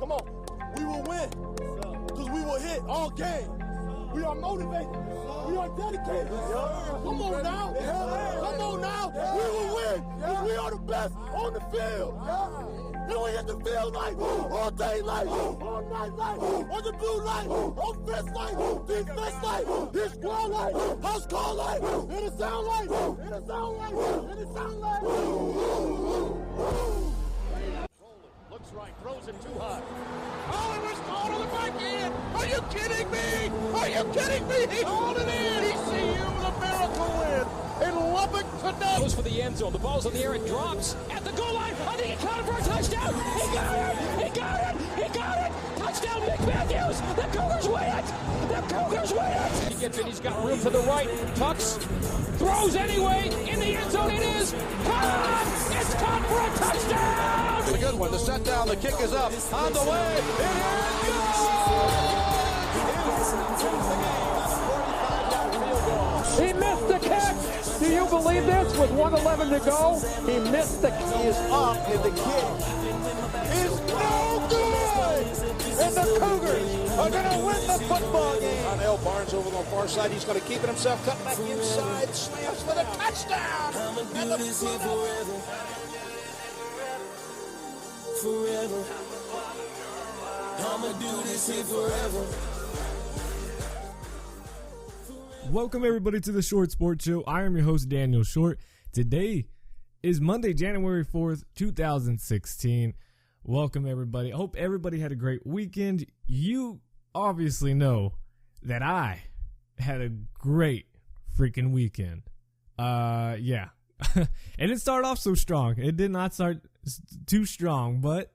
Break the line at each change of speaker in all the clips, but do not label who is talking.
Come on. We will win. Because we will hit all game. We are motivated. We are dedicated. Come on now. Come on now. We will win. Because we are the best on the field. And we hit the field light, all day light, all night light, on the blue light, offense light, defense light, his squad light, house call light, and the sound light, and the sound light, and the sound light.
Looks right, throws it too high. Oh, it was called on the back end. Are you kidding me? Are you kidding me? He hauled it in. TCU with a miracle win in Lubbock today.
Goes for the end zone. The ball's in the air. It drops at the goal line. I think he caught it for a touchdown. He got it. He got it. He got it. Touchdown, Nick Matthews. The Cougars win it. The Cougars win it. He gets it. He's got room to the right. Tucks. Throws anyway. In the end zone it is. Caught. It's caught for a touchdown.
A good one. The set down. The kick is up. On the way. It is good.
He missed the catch. Do you believe this? With 1:11 to go, he missed the kick.
He is up, and the kick is no good. And the Cougars are going to win the football game.
Donnell Barnes over on the far side. He's going to keep it himself. Cut back inside. Slams for the touchdown. And the
forever. I'ma do this here forever.
Welcome everybody to the Short Sports Show. I am your host, Daniel Short. Today is Monday, January 4th, 2016. Welcome everybody. I hope everybody had a great weekend. You obviously know that I had a great freaking weekend. Yeah. It didn't start off so strong. It did not start too strong, but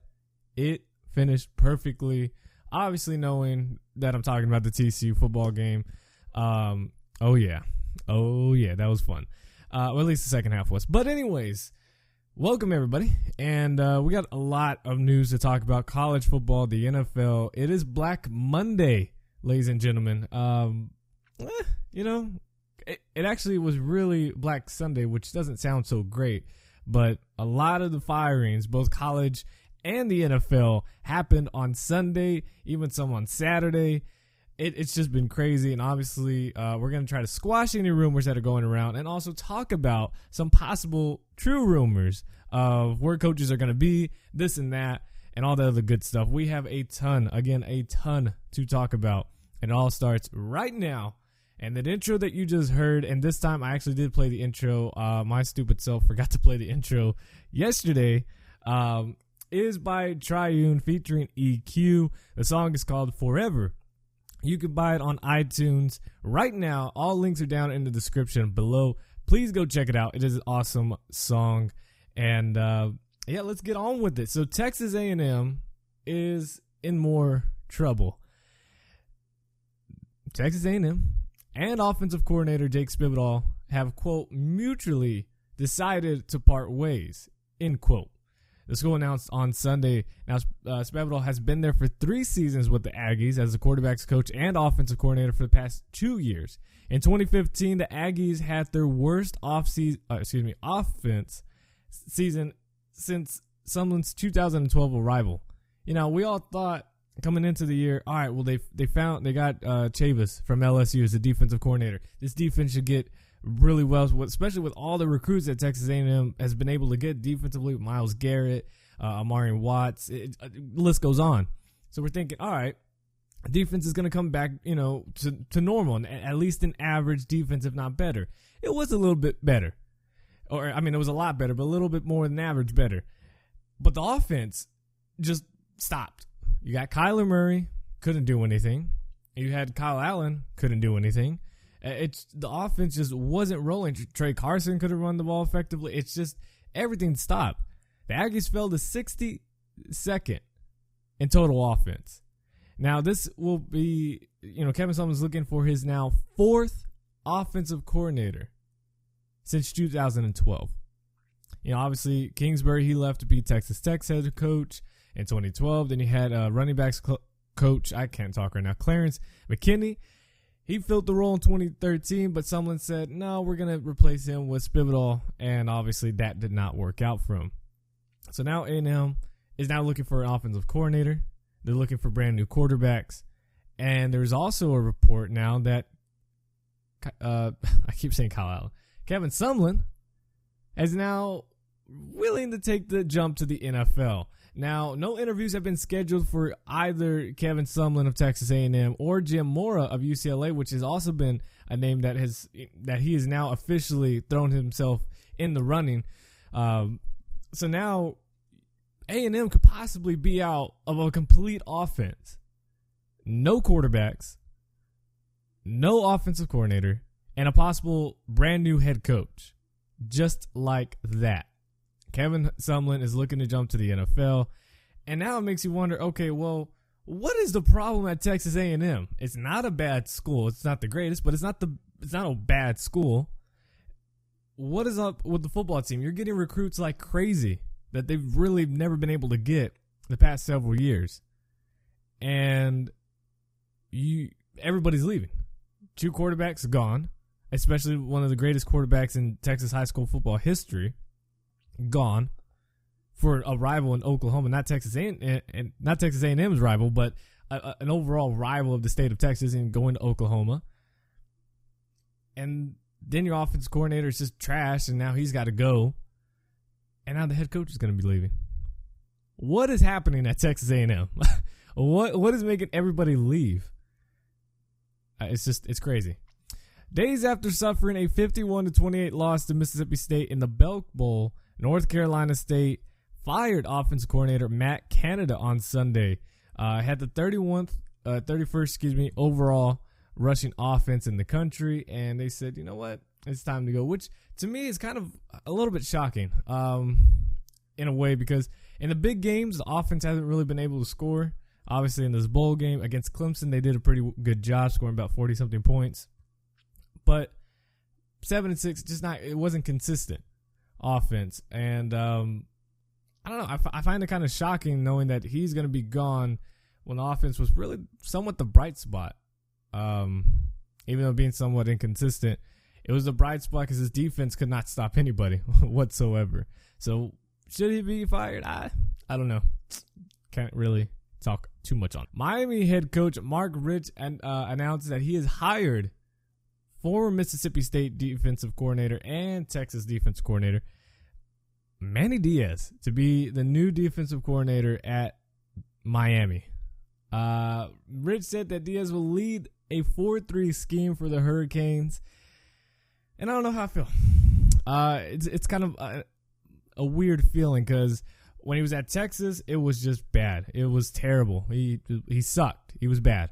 it finished perfectly. Obviously knowing that I'm talking about the TCU football game. Oh yeah, that was fun. Well, at least the second half was. But anyways, welcome everybody. And we got a lot of news to talk about. College football, the NFL. It is Black Monday, ladies and gentlemen. It actually was really Black Sunday, which doesn't sound so great. But a lot of the firings, both college and the NFL, happened on Sunday, even some on Saturday. It's just been crazy, and obviously we're going to try to squash any rumors that are going around and also talk about some possible true rumors of where coaches are going to be, this and that, and all the other good stuff. We have a ton to talk about, and it all starts right now. And that intro that you just heard, and this time I actually did play the intro. My stupid self forgot to play the intro yesterday, is by Triune featuring EQ. The song is called Forever. You can buy it on iTunes right now. All links are down in the description below. Please go check it out. It is an awesome song. And, yeah, let's get on with it. So Texas A&M is in more trouble. Texas A&M and offensive coordinator Jake Spividal have, quote, mutually decided to part ways, end quote. The school announced on Sunday. Now, Spavital has been there for 3 seasons with the Aggies as the quarterback's coach and offensive coordinator for the past 2 years. In 2015, the Aggies had their worst offense season since Sumlin's 2012 arrival. You know, we all thought coming into the year, all right, well, they got Chavis from LSU as the defensive coordinator. This defense should get really well, especially with all the recruits that Texas A&M has been able to get defensively with Myles Garrett, Amarian Watts. The list goes on. So we're thinking, all right, defense is going to come back, to normal, and at least an average defense, if not better. It was a little bit better. It was a lot better, but a little bit more than average better. But the offense just stopped. You got Kyler Murray, couldn't do anything. You had Kyle Allen, couldn't do anything. The offense just wasn't rolling. Trey Carson could have run the ball effectively. It's just everything stopped. The Aggies fell to 62nd in total offense. Now this will be, Kevin Sumlin's looking for his now 4th offensive coordinator since 2012. Obviously Kingsbury, he left to be Texas Tech's head coach in 2012. Then you had running backs coach, I can't talk right now, Clarence McKinney. He filled the role in 2013, but someone said, no, we're going to replace him with Spividal, and obviously that did not work out for him. So now A&M is now looking for an offensive coordinator. They're looking for brand new quarterbacks. And there's also a report now that I keep saying Kyle Allen. Kevin Sumlin is now willing to take the jump to the NFL. Now, no interviews have been scheduled for either Kevin Sumlin of Texas A&M or Jim Mora of UCLA, which has also been a name that he has now officially thrown himself in the running. So now A&M could possibly be out of a complete offense. No quarterbacks, no offensive coordinator, and a possible brand new head coach. Just like that. Kevin Sumlin is looking to jump to the NFL. And now it makes you wonder, okay, well, what is the problem at Texas A&M? It's not a bad school. It's not the greatest, but it's not a bad school. What is up with the football team? You're getting recruits like crazy that they've really never been able to get the past several years. And everybody's leaving. 2 quarterbacks gone, especially one of the greatest quarterbacks in Texas high school football history, gone for a rival in Oklahoma, not Texas A&M's rival, but an overall rival of the state of Texas, and going to Oklahoma. And then your offensive coordinator is just trash, and now he's got to go. And now the head coach is going to be leaving. What is happening at Texas A&M? What is making everybody leave? It's crazy. Days after suffering a 51-28 loss to Mississippi State in the Belk Bowl, North Carolina State fired offensive coordinator Matt Canada on Sunday. Had the 31st overall rushing offense in the country, and they said, you know what, it's time to go, which to me is kind of a little bit shocking in a way, because in the big games, the offense hasn't really been able to score. Obviously, in this bowl game against Clemson, they did a pretty good job scoring about 40-something points. But 7-6, it wasn't consistent offense. And I don't know. I find it kind of shocking knowing that he's going to be gone when the offense was really somewhat the bright spot. Even though being somewhat inconsistent, it was the bright spot because his defense could not stop anybody whatsoever. So should he be fired? I don't know. Can't really talk too much on. Miami head coach Mark Rich announced that he has hired former Mississippi State defensive coordinator and Texas defensive coordinator Manny Diaz to be the new defensive coordinator at Miami. Rich said that Diaz will lead a 4-3 scheme for the Hurricanes, and I don't know how I feel. It's kind of a weird feeling because when he was at Texas, it was just bad. It was terrible. He sucked. He was bad.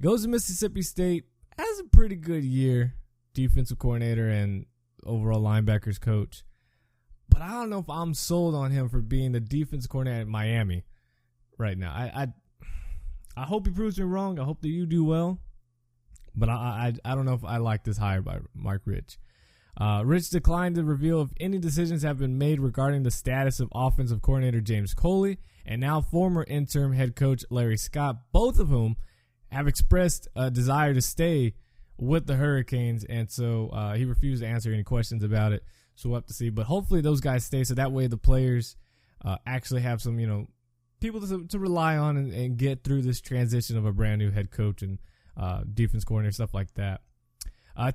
Goes to Mississippi State, has a pretty good year, defensive coordinator and overall linebackers coach. But I don't know if I'm sold on him for being the defensive coordinator at Miami right now. I hope he proves me wrong. I hope that you do well. But I don't know if I like this hire by Mark Rich. Rich declined to reveal if any decisions have been made regarding the status of offensive coordinator James Coley and now former interim head coach Larry Scott, both of whom have expressed a desire to stay with the Hurricanes, and so he refused to answer any questions about it. So we'll have to see. But hopefully those guys stay, so that way the players actually have some, people to rely on and get through this transition of a brand new head coach and defense coordinator, stuff like that.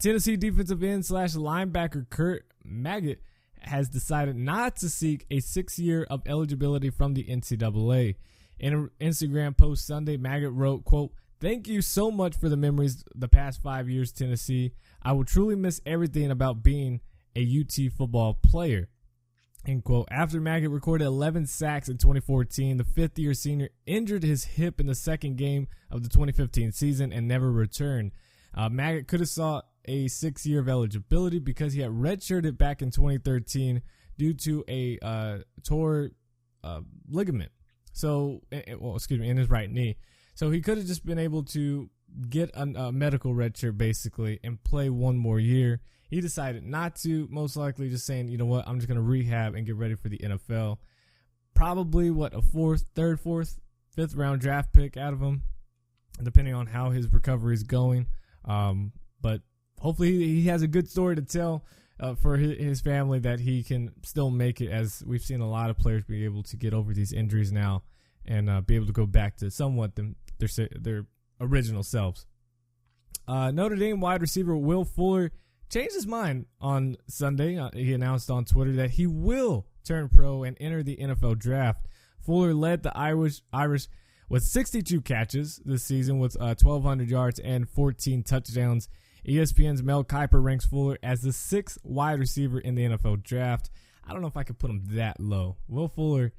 Tennessee defensive end / linebacker Kurt Magott has decided not to seek a 6th year of eligibility from the NCAA. In an Instagram post Sunday, Magott wrote, quote, "Thank you so much for the memories the past 5 years, Tennessee. I will truly miss everything about being a UT football player." End quote. After Magott recorded 11 sacks in 2014, the 5th-year senior injured his hip in the second game of the 2015 season and never returned. Magott could have sought a 6th year of eligibility because he had redshirted back in 2013 due to a tore ligament. So, in his right knee. So he could have just been able to get a medical redshirt basically and play one more year. He decided not to, most likely just saying, you know what, I'm just going to rehab and get ready for the NFL. Probably, a 4th, 5th round draft pick out of him, depending on how his recovery is going. But hopefully he has a good story to tell for his family that he can still make it, as we've seen a lot of players be able to get over these injuries now and be able to go back to somewhat their original selves. Notre Dame wide receiver Will Fuller changed his mind on Sunday. He announced on Twitter that he will turn pro and enter the NFL draft. Fuller led the Irish with 62 catches this season with 1,200 yards and 14 touchdowns. ESPN's Mel Kiper ranks Fuller as the 6th wide receiver in the NFL draft. I don't know if I could put him that low. Will Fuller,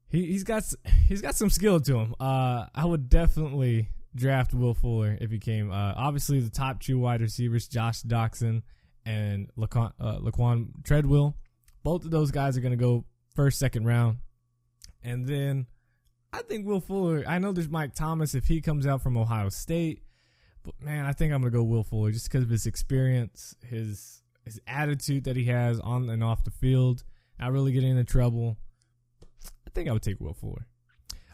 he's got some skill to him. I would definitely draft Will Fuller if he came. Obviously, the top 2 wide receivers, Josh Doxson and Laquan Treadwell. Both of those guys are going to go first, second round. And then I think Will Fuller, I know there's Mike Thomas if he comes out from Ohio State. But, man, I think I'm going to go Will Fuller just because of his experience, his attitude that he has on and off the field, not really getting into trouble. I think I would take Will Fuller.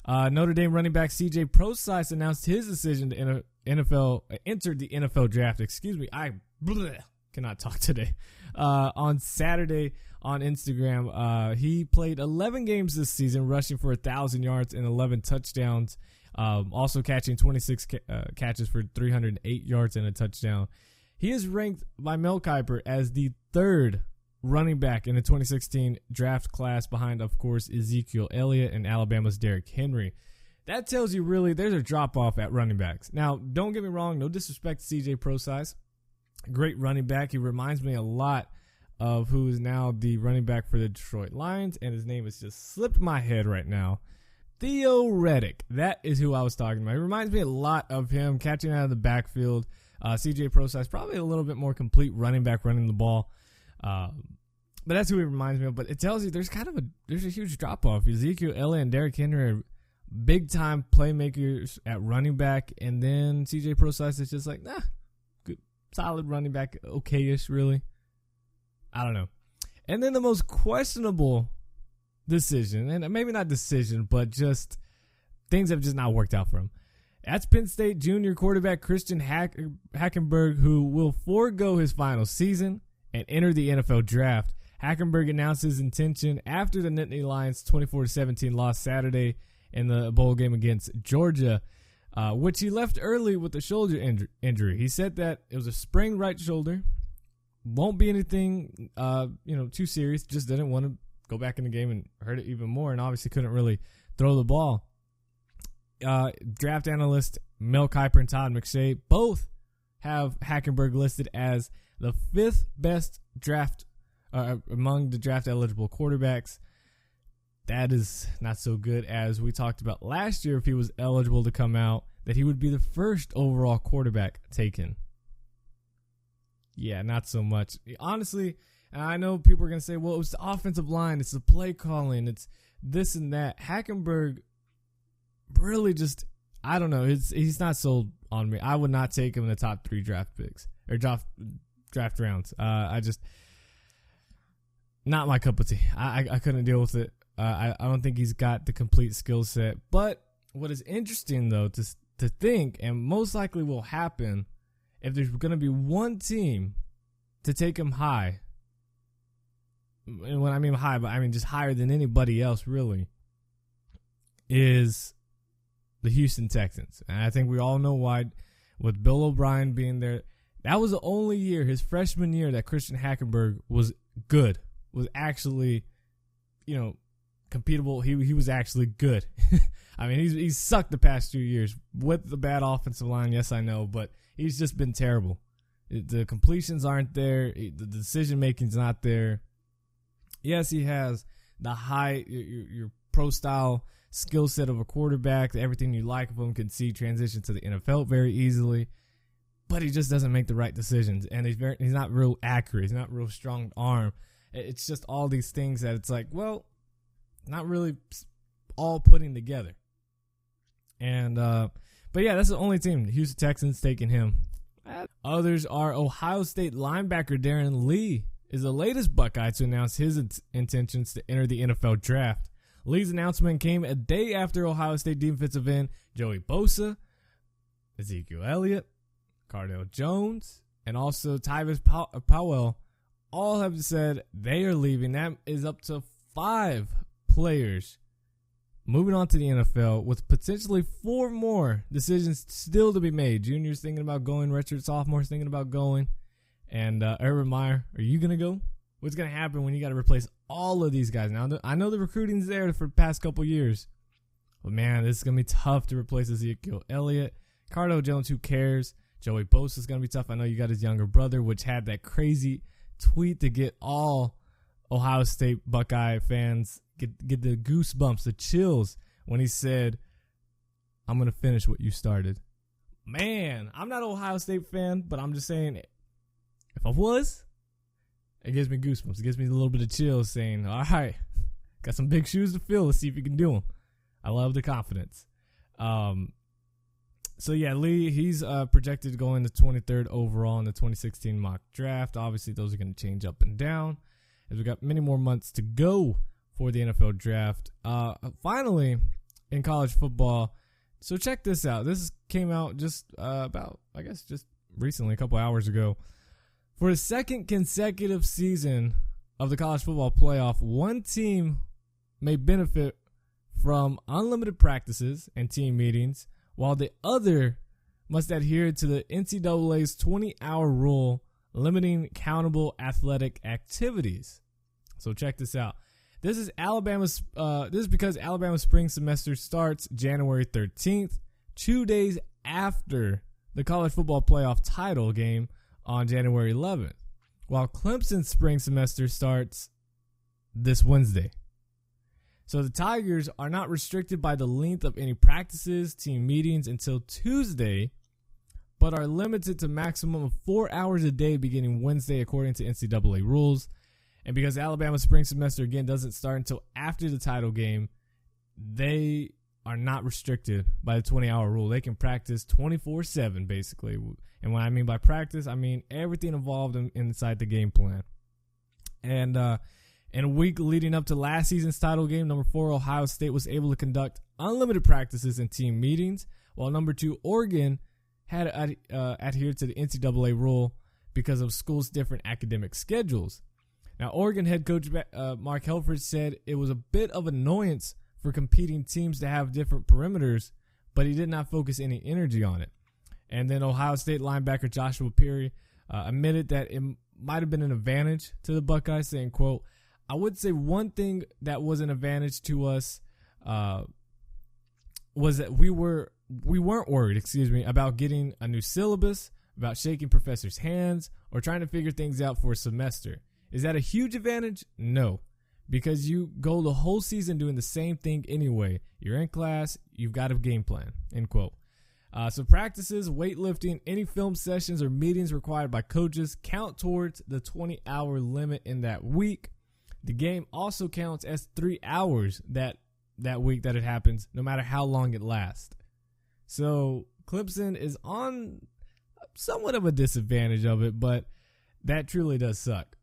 Notre Dame running back C.J. Prosise announced his decision to enter the NFL draft. Excuse me, I cannot talk today. On Saturday on Instagram, he played 11 games this season, rushing for 1,000 yards and 11 touchdowns. Also catching 26 catches for 308 yards and a touchdown. He is ranked by Mel Kiper as the 3rd running back in the 2016 draft class behind, of course, Ezekiel Elliott and Alabama's Derrick Henry. That tells you really there's a drop-off at running backs. Now, don't get me wrong, no disrespect to C.J. Prosise. Great running back. He reminds me a lot of who is now the running back for the Detroit Lions, and his name has just slipped my head right now. Theo Reddick. That is who I was talking about. He reminds me a lot of him catching out of the backfield. C.J. Prosise, probably a little bit more complete running back running the ball. But that's who he reminds me of. But it tells you there's a huge drop-off. Ezekiel Elliott and Derrick Henry are big-time playmakers at running back. And then C.J. Prosise is just like, good, solid running back, okay-ish, really. I don't know. And then the most questionable decision, and maybe not decision, but just things have just not worked out for him. That's Penn State junior quarterback Christian Hackenberg, who will forego his final season and enter the NFL draft. Hackenberg announced his intention after the Nittany Lions' 24-17 loss Saturday in the bowl game against Georgia, which he left early with a shoulder injury. He said that it was a sprained right shoulder. Won't be anything too serious. Just didn't want to go back in the game and hurt it even more, and obviously couldn't really throw the ball. Draft analyst Mel Kiper and Todd McShay both have Hackenberg listed as the 5th best draft among the draft eligible quarterbacks. That is not so good, as we talked about last year. If he was eligible to come out, that he would be the 1st overall quarterback taken. Yeah, not so much. Honestly, I know people are going to say, well, it's the offensive line, it's the play calling, it's this and that. Hackenberg really just, I don't know. He's not sold on me. I would not take him in the top 3 draft picks or draft rounds. I just, not my cup of tea. I couldn't deal with it. I don't think he's got the complete skill set. But what is interesting, though, to think, and most likely will happen, if there's going to be one team to take him high, and when I mean high, but I mean just higher than anybody else, really, is the Houston Texans. And I think we all know why, with Bill O'Brien being there. That was the only year, his freshman year, that Christian Hackenberg was good, was actually, competable. He was actually good. I mean, he's sucked the past 2 years with the bad offensive line. Yes, I know, but he's just been terrible. The completions aren't there. The decision making's not there. Yes, he has the high, your pro style skill set of a quarterback. Everything you like of him, can see transition to the NFL very easily, but he just doesn't make the right decisions, and he's not real accurate. He's not real strong arm. It's just all these things that it's like, well, not really all putting together. And but yeah, that's the only team. The Houston Texans taking him. Others are Ohio State linebacker Darren Lee is the latest Buckeye to announce his intentions to enter the NFL draft. Lee's announcement came a day after Ohio State defensive end Joey Bosa, Ezekiel Elliott, Cardale Jones, and also Tyvis Powell all have said they are leaving. That is up to 5 players moving on to the NFL with potentially 4 more decisions still to be made. Juniors thinking about going, redshirt sophomores thinking about going. And Urban Meyer, are you going to go? What's going to happen when you got to replace all of these guys? Now, I know the recruiting's there for the past couple years. But, man, this is going to be tough to replace Ezekiel Elliott. Cardale Jones, who cares? Joey Bosa is going to be tough. I know you got his younger brother, which had that crazy tweet to get all Ohio State Buckeye fans get the goosebumps, the chills when he said, I'm going to finish what you started. Man, I'm not an Ohio State fan, but I'm just saying, if I was, it gives me goosebumps. It gives me a little bit of chills saying, all right, got some big shoes to fill. Let's see if you can do them. I love the confidence. So, yeah, Lee, he's projected to go in the 23rd overall in the 2016 mock draft. Obviously, those are going to change up and down as we got many more months to go for the NFL draft. Finally, in college football, so check this out. This came out just just recently, a couple hours ago. For the second consecutive season of the college football playoff, one team may benefit from unlimited practices and team meetings, while the other must adhere to the NCAA's 20-hour rule limiting countable athletic activities. So check this out. This is because Alabama's spring semester starts January 13th, 2 days after the college football playoff title game on January 11th, while Clemson's spring semester starts this Wednesday. So the Tigers are not restricted by the length of any practices, team meetings until Tuesday, but are limited to maximum of 4 hours a day beginning Wednesday according to NCAA rules. And because Alabama's spring semester, again, doesn't start until after the title game, they are not restricted by the 20-hour rule. They can practice 24/7, basically. And what I mean by practice, I mean everything involved inside the game plan. And in a week leading up to last season's title game, number 4, Ohio State was able to conduct unlimited practices and team meetings, while number 2, Oregon had adhered to the NCAA rule because of schools' different academic schedules. Now, Oregon head coach Mark Helfrich said it was a bit of annoyance for competing teams to have different perimeters, but he did not focus any energy on it. And then Ohio State linebacker Joshua Peary admitted that it might have been an advantage to the Buckeyes, saying, quote, I would say one thing that was an advantage to us was that we weren't worried, about getting a new syllabus, about shaking professors' hands, or trying to figure things out for a semester. Is that a huge advantage? No, because you go the whole season doing the same thing anyway. You're in class, you've got a game plan, end quote. So practices, weightlifting, any film sessions or meetings required by coaches count towards the 20-hour limit in that week. The game also counts as 3 hours that week that it happens, no matter how long it lasts. So Clemson is on somewhat of a disadvantage of it, but that truly does suck.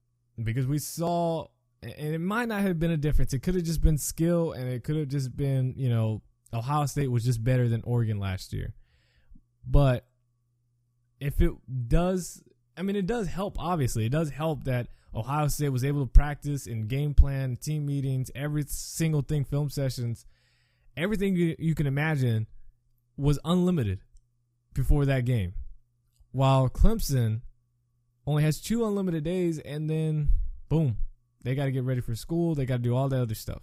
Because we saw, and it might not have been a difference. It could have just been skill, and it could have just been, Ohio State was just better than Oregon last year. But if it does, it does help, obviously. It does help that Ohio State was able to practice in game plan, team meetings, every single thing, film sessions. Everything you can imagine was unlimited before that game. While Clemson only has 2 unlimited days, and then, boom, they got to get ready for school. They got to do all the other stuff.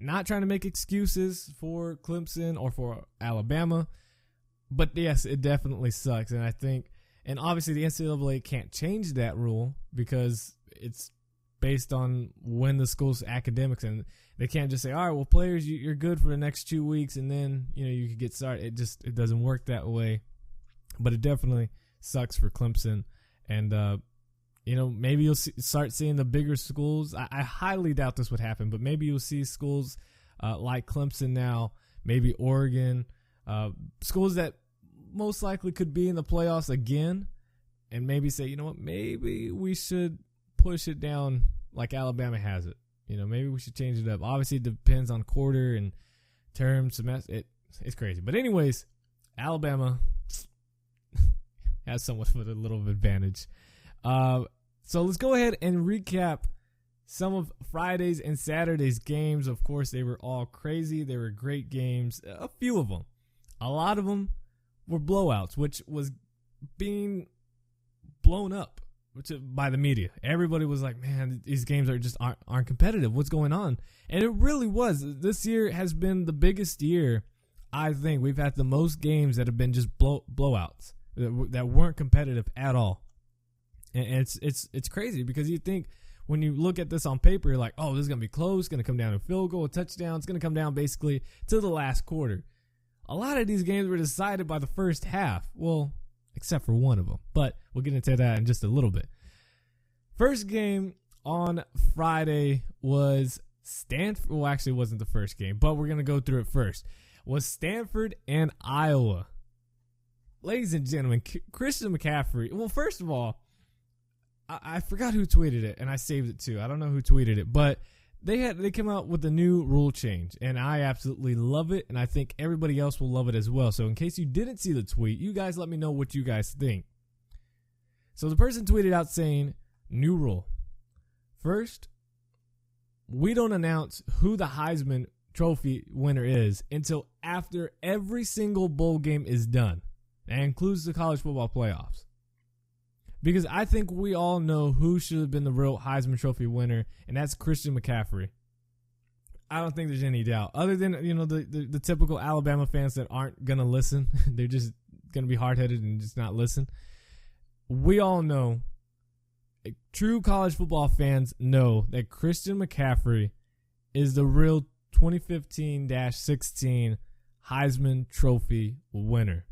Not trying to make excuses for Clemson or for Alabama, but yes, it definitely sucks. And I think, and obviously the NCAA can't change that rule because it's based on when the school's academics, and they can't just say, all right, well, players, you're good for the next 2 weeks, and then, you can get started. It doesn't work that way, but it definitely sucks for Clemson. And, maybe you'll start seeing the bigger schools. I highly doubt this would happen, but maybe you'll see schools like Clemson now, maybe Oregon, schools that most likely could be in the playoffs again, and maybe say, you know what, maybe we should push it down like Alabama has it. Maybe we should change it up. Obviously, it depends on quarter and term, semester. It's crazy. But anyways, Alabama has somewhat of a little advantage. So let's go ahead and recap Some of Friday's and Saturday's games, of course, they were all crazy. They were great games. A few of them. A lot of them were blowouts, which was being blown up by the media. Everybody was like, man, these games aren't competitive. What's going on? And it really was. This year has been the biggest year, I think. We've had the most games that have been just blowouts that weren't competitive at all. And it's crazy because you think when you look at this on paper, you're like, oh, this is going to be close. It's going to come down to a field goal, a touchdown. It's going to come down basically to the last quarter. A lot of these games were decided by the first half. Well, except for one of them. But we'll get into that in just a little bit. First game on Friday was Stanford. Well, actually, it wasn't the first game, but we're going to go through it first. Was Stanford and Iowa. Ladies and gentlemen, Christian McCaffrey. Well, first of all, I forgot who tweeted it, and I saved it too. I don't know who tweeted it, but they came out with a new rule change, and I absolutely love it, and I think everybody else will love it as well. So in case you didn't see the tweet, you guys let me know what you guys think. So the person tweeted out saying, new rule. First, we don't announce who the Heisman Trophy winner is until after every single bowl game is done. That includes the college football playoffs. Because I think we all know who should have been the real Heisman Trophy winner, and that's Christian McCaffrey. I don't think there's any doubt. Other than, the typical Alabama fans that aren't going to listen. They're just going to be hard-headed and just not listen. We all know, true college football fans know that Christian McCaffrey is the real 2015-16 Heisman Trophy winner.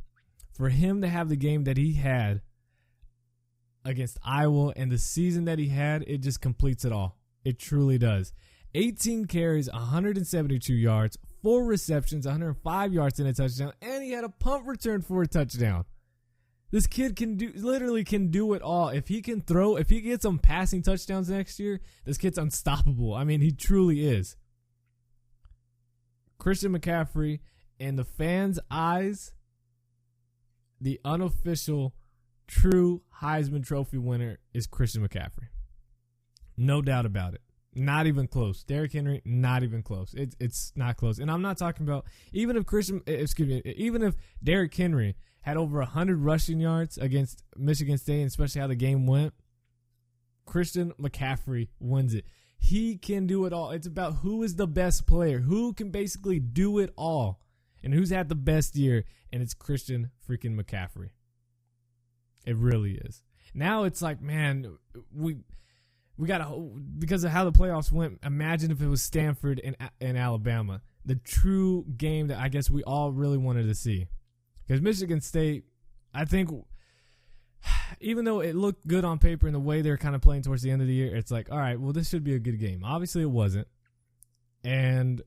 For him to have the game that he had against Iowa and the season that he had, it just completes it all. It truly does. 18 carries, 172 yards, 4 receptions, 105 yards and a touchdown, and he had a punt return for a touchdown. This kid literally can do it all. If he can throw, if he gets some passing touchdowns next year, this kid's unstoppable. I mean, he truly is. Christian McCaffrey, in the fans' eyes, the unofficial true Heisman Trophy winner is Christian McCaffrey. No doubt about it. Not even close. Derrick Henry, not even close. It's not close. And I'm not talking about even if Derrick Henry had over 100 rushing yards against Michigan State, and especially how the game went, Christian McCaffrey wins it. He can do it all. It's about who is the best player, who can basically do it all, and who's had the best year, and it's Christian freaking McCaffrey. It really is. Now it's like, man, we got to, because of how the playoffs went, imagine if it was Stanford and Alabama, the true game that I guess we all really wanted to see. Because Michigan State, I think, even though it looked good on paper in the way they're kind of playing towards the end of the year, it's like, all right, well, this should be a good game. Obviously, it wasn't. And,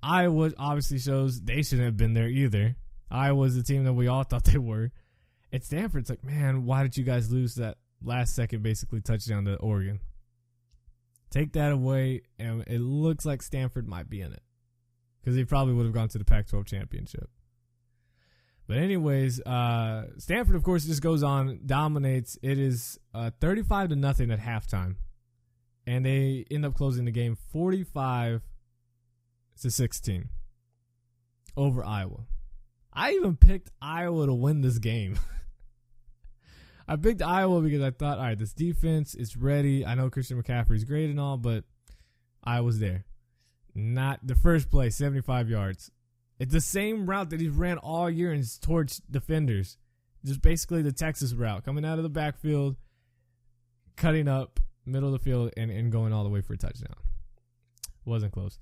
Iowa obviously shows they shouldn't have been there either. Iowa's the team that we all thought they were. At Stanford, it's like, man, why did you guys lose that last second basically touchdown to Oregon? Take that away, and it looks like Stanford might be in it. Because they probably would have gone to the Pac-12 championship. But anyways, Stanford, of course, just goes on, dominates. It is 35-0 at halftime. And they end up closing the game 45-16 over Iowa. I even picked Iowa to win this game. I picked Iowa because I thought, all right, this defense is ready. I know Christian McCaffrey's great and all, but Iowa's there. Not the first play, 75 yards. It's the same route that he's ran all year and towards defenders. Just basically the Texas route, coming out of the backfield, cutting up, middle of the field, and going all the way for a touchdown. Wasn't close.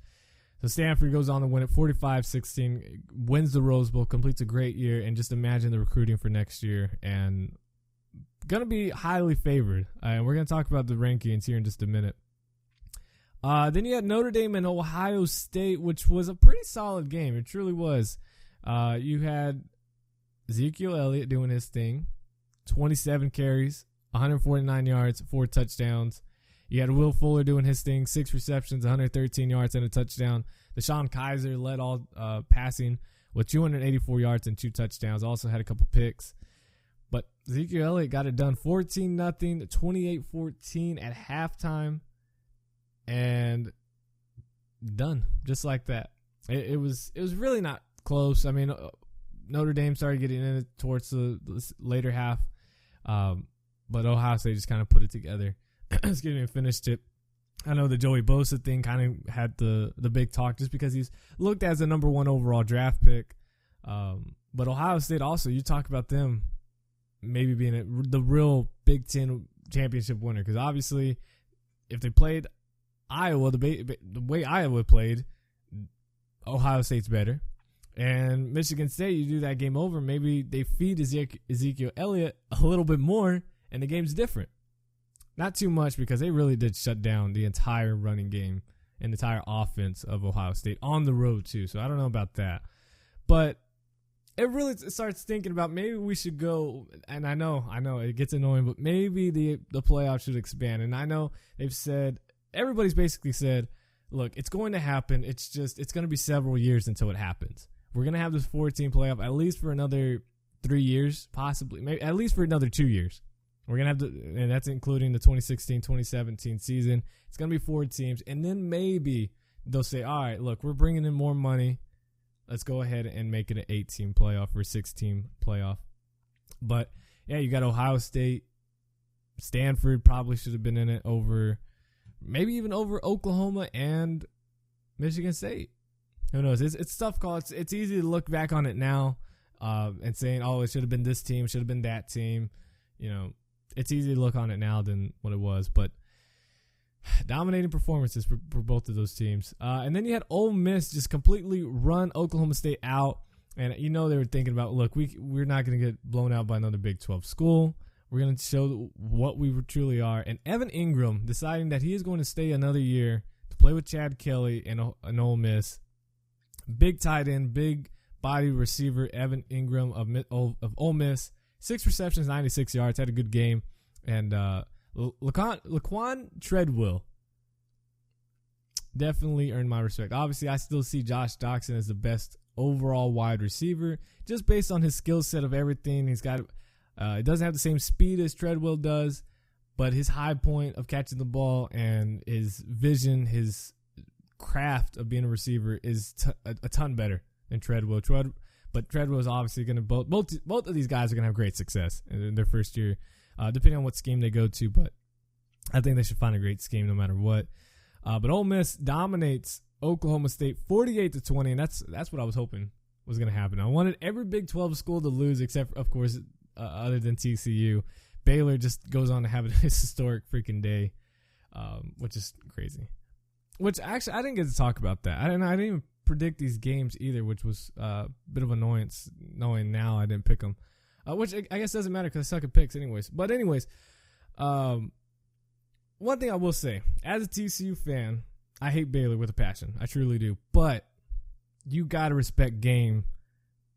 So Stanford goes on to win it 45-16, wins the Rose Bowl, completes a great year, and just imagine the recruiting for next year. And going to be highly favored. And we're going to talk about the rankings here in just a minute. Then you had Notre Dame and Ohio State, which was a pretty solid game. It truly was. You had Ezekiel Elliott doing his thing, 27 carries, 149 yards, 4 touchdowns. You had Will Fuller doing his thing, 6 receptions, 113 yards, and a touchdown. Deshaun Kaiser led all passing with 284 yards and 2 touchdowns. Also had a couple picks. But Ezekiel Elliott got it done 14-0, 28-14 at halftime, and done just like that. It was really not close. I mean, Notre Dame started getting in it towards the later half, but Ohio State just kind of put it together. Excuse me, and finished it. I know the Joey Bosa thing kind of had the big talk just because he's looked as the number 1 overall draft pick. But Ohio State also, you talk about them maybe being the real Big Ten championship winner, because obviously if they played Iowa the way Iowa played, Ohio State's better. And Michigan State, you do that game over, maybe they feed Ezekiel Elliott a little bit more, and the game's different. Not too much, because they really did shut down the entire running game and the entire offense of Ohio State on the road too. So I don't know about that. But it really starts thinking about maybe we should go, and I know it gets annoying, but maybe the playoff should expand. And I know everybody's basically said, look, it's going to happen. It's going to be several years until it happens. We're going to have this 4-team playoff at least for another 3 years, possibly, maybe at least for another 2 years. We're going to have and that's including the 2016-2017 season. It's going to be 4 teams. And then maybe they'll say, all right, look, we're bringing in more money. Let's go ahead and make it an 8-team playoff or 6-team playoff. But, yeah, you got Ohio State. Stanford probably should have been in it maybe even over Oklahoma and Michigan State. Who knows? It's a tough call. It's easy to look back on it now and saying, oh, it should have been this team, should have been that team. You know, it's easy to look on it now than what it was. But dominating performances for both of those teams. And then you had Ole Miss just completely run Oklahoma State out. And they were thinking about, look, we're not going to get blown out by another Big 12 school. We're going to show what we truly are. And Evan Ingram deciding that he is going to stay another year to play with Chad Kelly and Ole Miss. Big tight end, big body receiver, Evan Ingram of Ole Miss. 6 receptions, 96 yards, had a good game. And Laquan Treadwell definitely earned my respect. Obviously, I still see Josh Doxson as the best overall wide receiver, just based on his skill set of everything. He's got, he doesn't have the same speed as Treadwell does, but his high point of catching the ball and his vision, his craft of being a receiver is a ton better than Treadwell. But Treadwell is obviously going to both of these guys are going to have great success in their first year, depending on what scheme they go to. But I think they should find a great scheme no matter what. But Ole Miss dominates Oklahoma State 48-20, and that's what I was hoping was going to happen. I wanted every Big 12 school to lose, except of course other than TCU. Baylor just goes on to have a historic freaking day, which is crazy. Which actually I didn't get to talk about that. I didn't even predict these games either, which was a bit of annoyance knowing now I didn't pick them, which I guess doesn't matter because I suck at picks anyways. But anyways, one thing I will say, as a TCU fan, I hate Baylor with a passion. I truly do. But you got to respect game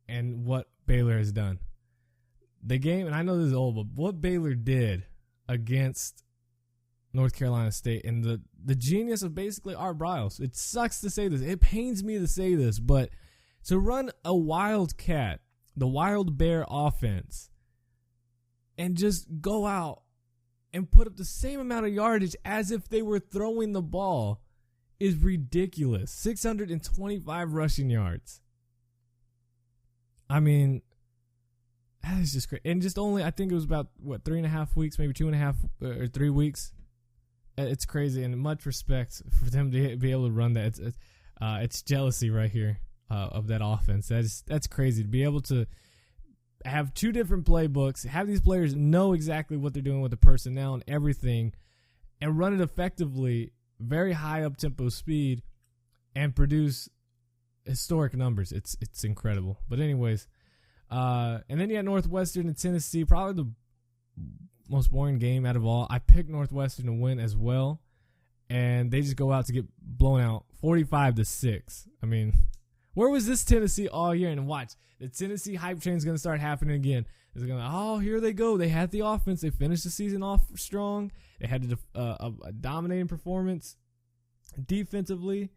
and what Baylor has done. The game, and I know this is old, but what Baylor did against North Carolina State and the genius of basically Art Briles. It sucks to say this. It pains me to say this, but to run a Wildcat, the Wild Bear offense, and just go out and put up the same amount of yardage as if they were throwing the ball is ridiculous. 625 rushing yards. I mean, that is just great. And just only, I think it was about, 3.5 weeks, maybe 2.5 or 3 weeks. It's crazy, and much respect for them to be able to run that. It's jealousy right here of that offense. That's crazy to be able to have 2 different playbooks, have these players know exactly what they're doing with the personnel and everything, and run it effectively, very high up-tempo speed, and produce historic numbers. It's incredible. But anyways, and then you had Northwestern and Tennessee, probably the most boring game out of all. I picked Northwestern to win as well, and they just go out to get blown out 45-6. I mean, where was this Tennessee all year? And watch, the Tennessee hype train is going to start happening again. It's going to, here they go. They had the offense. They finished the season off strong. They had a dominating performance defensively,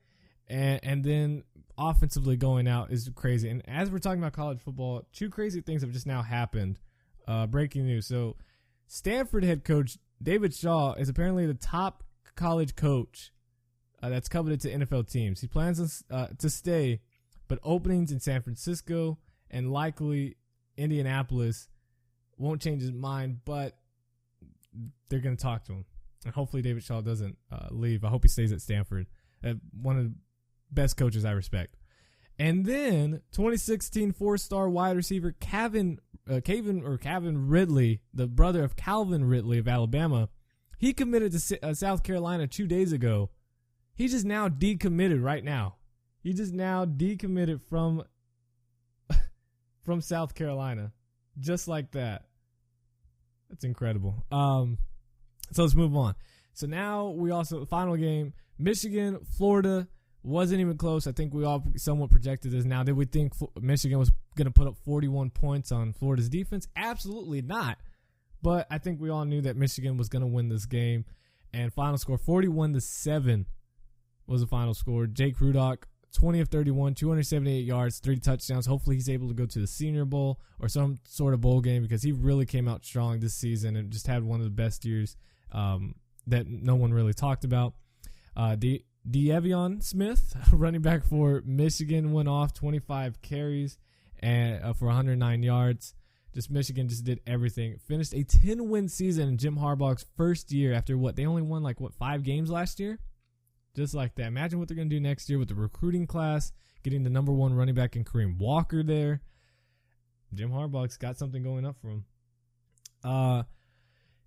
and then offensively going out is crazy. And as we're talking about college football, 2 crazy things have just now happened breaking news. So Stanford head coach David Shaw is apparently the top college coach that's coveted to NFL teams. He plans to stay, but openings in San Francisco and likely Indianapolis won't change his mind, but they're going to talk to him. And hopefully David Shaw doesn't leave. I hope he stays at Stanford. One of the best coaches I respect. And then 2016 four-star wide receiver Calvin Ridley, the brother of Calvin Ridley of Alabama, he committed to South Carolina 2 days ago. He just now decommitted right now. He just now decommitted from South Carolina, just like that. That's incredible. So let's move on. So now we also, final game, Michigan, Florida, wasn't even close. I think we all somewhat projected this. Now, did we think Michigan was going to put up 41 points on Florida's defense? Absolutely not. But I think we all knew that Michigan was going to win this game. And final score, 41-7 was the final score. Jake Rudock, 20 of 31, 278 yards, 3 touchdowns. Hopefully he's able to go to the Senior Bowl or some sort of bowl game because he really came out strong this season and just had one of the best years that no one really talked about. De'Avion Smith, running back for Michigan, went off 25 carries and for 109 yards. Michigan just did everything. Finished a 10-win season in Jim Harbaugh's first year after they only won 5 games last year? Just like that. Imagine what they're going to do next year with the recruiting class, getting the number 1 running back in Kareem Walker there. Jim Harbaugh's got something going up for him.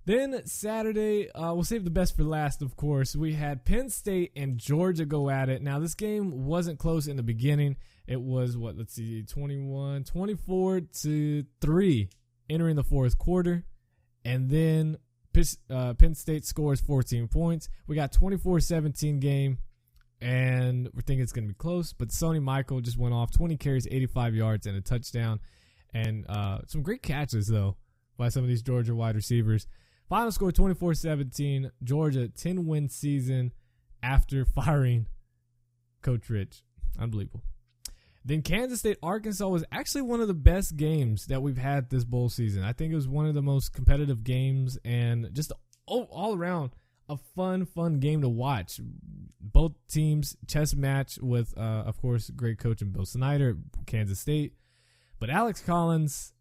Then Saturday, we'll save the best for last, of course. We had Penn State and Georgia go at it. Now, this game wasn't close in the beginning. It was, 24-3 entering the fourth quarter. And then Penn State scores 14 points. We got 24-17 game, and we're thinking it's going to be close. But Sonny Michael just went off 20 carries, 85 yards, and a touchdown. And some great catches, though, by some of these Georgia wide receivers. Final score 24-17. Georgia 10-win season after firing Coach Rich. Unbelievable. Then Kansas State, Arkansas was actually one of the best games that we've had this bowl season. I think it was one of the most competitive games and just all around a fun game to watch. Both teams chess match with, of course, great coach and Bill Snyder at Kansas State. But Alex Collins,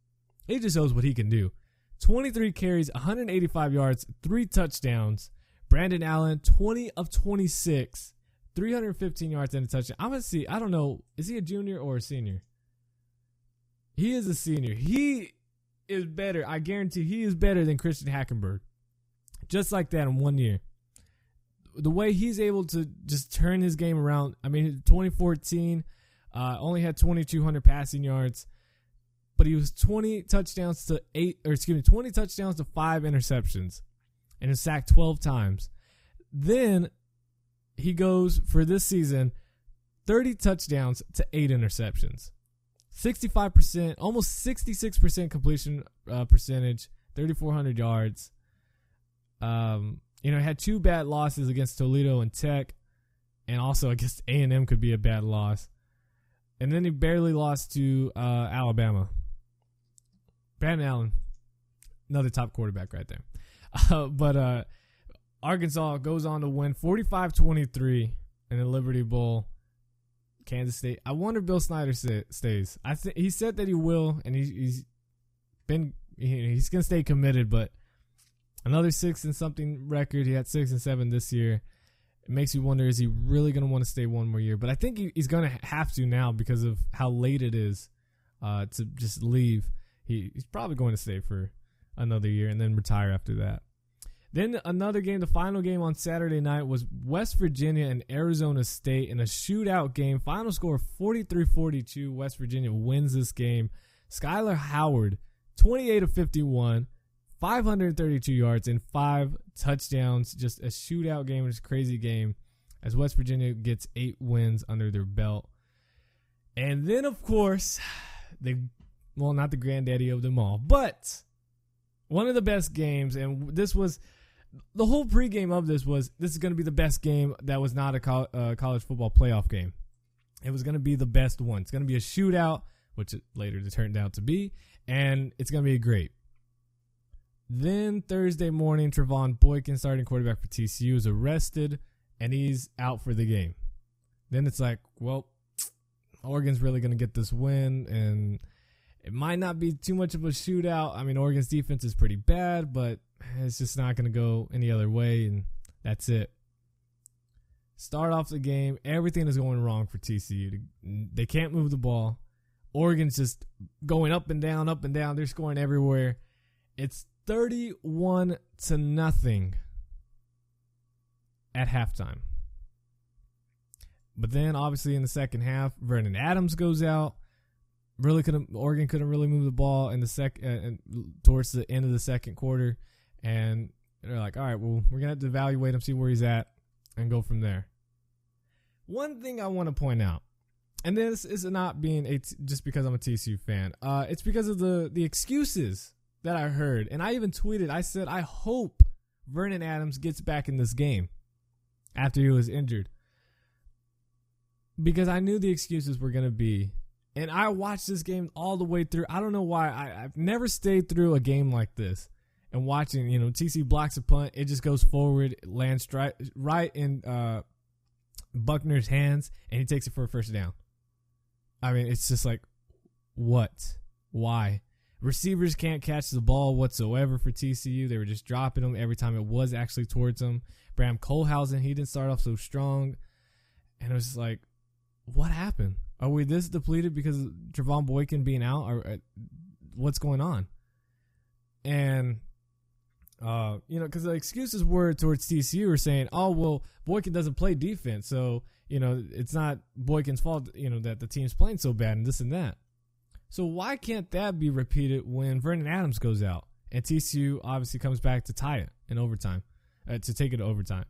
he just shows what he can do. 23 carries, 185 yards, 3 touchdowns. Brandon Allen, 20 of 26, 315 yards and a touchdown. I'm going to see. I don't know. Is he a junior or a senior? He is a senior. He is better. I guarantee he is better than Christian Hackenberg. Just like that in 1 year. The way he's able to just turn his game around. I mean, 2014, only had 2,200 passing yards. But he was 20 touchdowns to 5 interceptions. And was sacked 12 times. Then he goes for this season 30 touchdowns to 8 interceptions. 65%, almost 66% completion percentage, 3,400 yards. Had 2 bad losses against Toledo and Tech, and also against A&M could be a bad loss. And then he barely lost to Alabama. Brandon Allen, another top quarterback right there. But Arkansas goes on to win 45-23 in the Liberty Bowl. Kansas State. I wonder if Bill Snyder stays. He said that he will, and he's going to stay committed. But another 6-something record. He had 6-7 this year. It makes you wonder: is he really going to want to stay one more year? But I think he's going to have to now because of how late it is to just leave. He's probably going to stay for another year and then retire after that. Then another game, the final game on Saturday night was West Virginia and Arizona State in a shootout game. Final score 43-42. West Virginia wins this game. Skylar Howard, 28 of 51, 532 yards and 5 touchdowns. Just a shootout game. It's a crazy game as West Virginia gets 8 wins under their belt. And then, of course, not the granddaddy of them all, but one of the best games, and this was the whole pregame of this is going to be the best game that was not a college football playoff game. It was going to be the best one. It's going to be a shootout, which it later turned out to be, and it's going to be great. Then Thursday morning, Trevon Boykin, starting quarterback for TCU, is arrested, and he's out for the game. Then it's like, well, Oregon's really going to get this win, and it might not be too much of a shootout. I mean, Oregon's defense is pretty bad, but it's just not going to go any other way, and that's it. Start off the game, everything is going wrong for TCU. They can't move the ball. Oregon's just going up and down, up and down. They're scoring everywhere. It's 31-0 at halftime. But then, obviously, in the second half, Vernon Adams goes out. Oregon couldn't really move the ball in the towards the end of the second quarter, and they're like, all right, well, we're gonna have to evaluate him, see where he's at, and go from there. One thing I want to point out, and this is not being just because I'm a TCU fan, it's because of the excuses that I heard, and I even tweeted. I said, I hope Vernon Adams gets back in this game after he was injured, because I knew the excuses were gonna be. And I watched this game all the way through. I don't know why. I've never stayed through a game like this. And watching, TC blocks a punt. It just goes forward, lands right in Buckner's hands, and he takes it for a first down. I mean, it's just like, what? Why? Receivers can't catch the ball whatsoever for TCU. They were just dropping them every time it was actually towards them. Bram Kohlhausen, he didn't start off so strong. And it was just like, what happened? Are we this depleted because of Trevon Boykin being out? Or what's going on? And, because the excuses were towards TCU were saying, oh, well, Boykin doesn't play defense. So, it's not Boykin's fault, that the team's playing so bad and this and that. So why can't that be repeated when Vernon Adams goes out and TCU obviously comes back to tie it in overtime, to take it to overtime?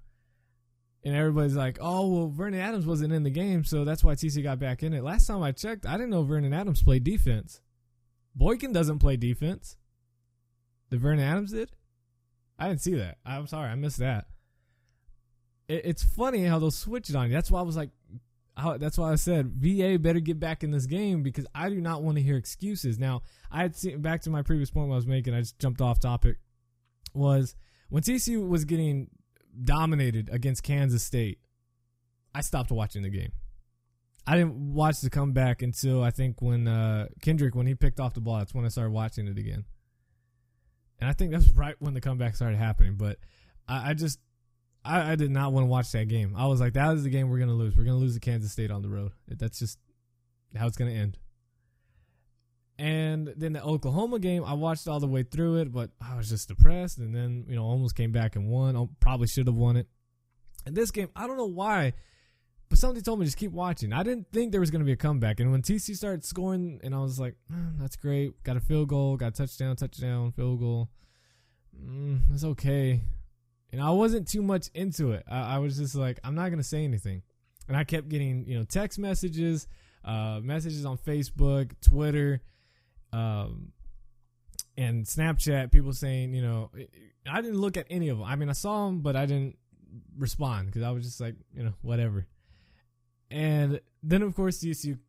And everybody's like, oh, well, Vernon Adams wasn't in the game, so that's why TCU got back in it. Last time I checked, I didn't know Vernon Adams played defense. Boykin doesn't play defense. Did Vernon Adams did? I didn't see that. I'm sorry, I missed that. It's funny how they'll switch it on you. That's why I was like, that's why I said VA better get back in this game, because I do not want to hear excuses. Now, I had seen, back to my previous point I was making, I just jumped off topic, was when TCU was getting dominated against Kansas State, I stopped watching the game. I didn't watch the comeback until I think when Kendrick, when he picked off the ball, that's when I started watching it again. And I think that's right when the comeback started happening. But I did not want to watch that game. I was like, that is the game we're going to lose. We're going to lose to Kansas State on the road. That's just how it's going to end. And then the Oklahoma game, I watched all the way through it, but I was just depressed. And then, almost came back and won. Probably should have won it. And this game, I don't know why, but somebody told me just keep watching. I didn't think there was going to be a comeback. And when TC started scoring, and I was like, that's great. Got a field goal, got a touchdown, field goal. It's okay. And I wasn't too much into it. I was just like, I'm not going to say anything. And I kept getting, text messages, messages on Facebook, Twitter, and Snapchat, people saying, I didn't look at any of them. I mean, I saw them, but I didn't respond because I was just like, whatever. And then, of course, TCU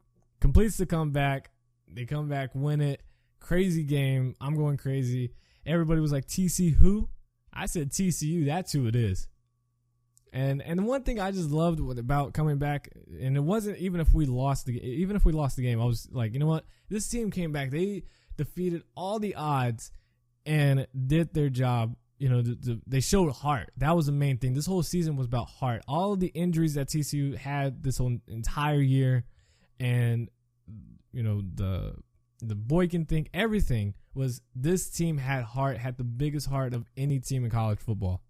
completes the comeback. They come back, win it. Crazy game. I'm going crazy. Everybody was like, TC who? I said TCU. That's who it is. And the one thing I just loved about coming back, and it wasn't even if we lost the game, I was like, you know what? This team came back. They defeated all the odds and did their job. They showed heart. That was the main thing. This whole season was about heart. All of the injuries that TCU had this whole entire year, and the Boykin thing, everything was this team had heart, had the biggest heart of any team in college football.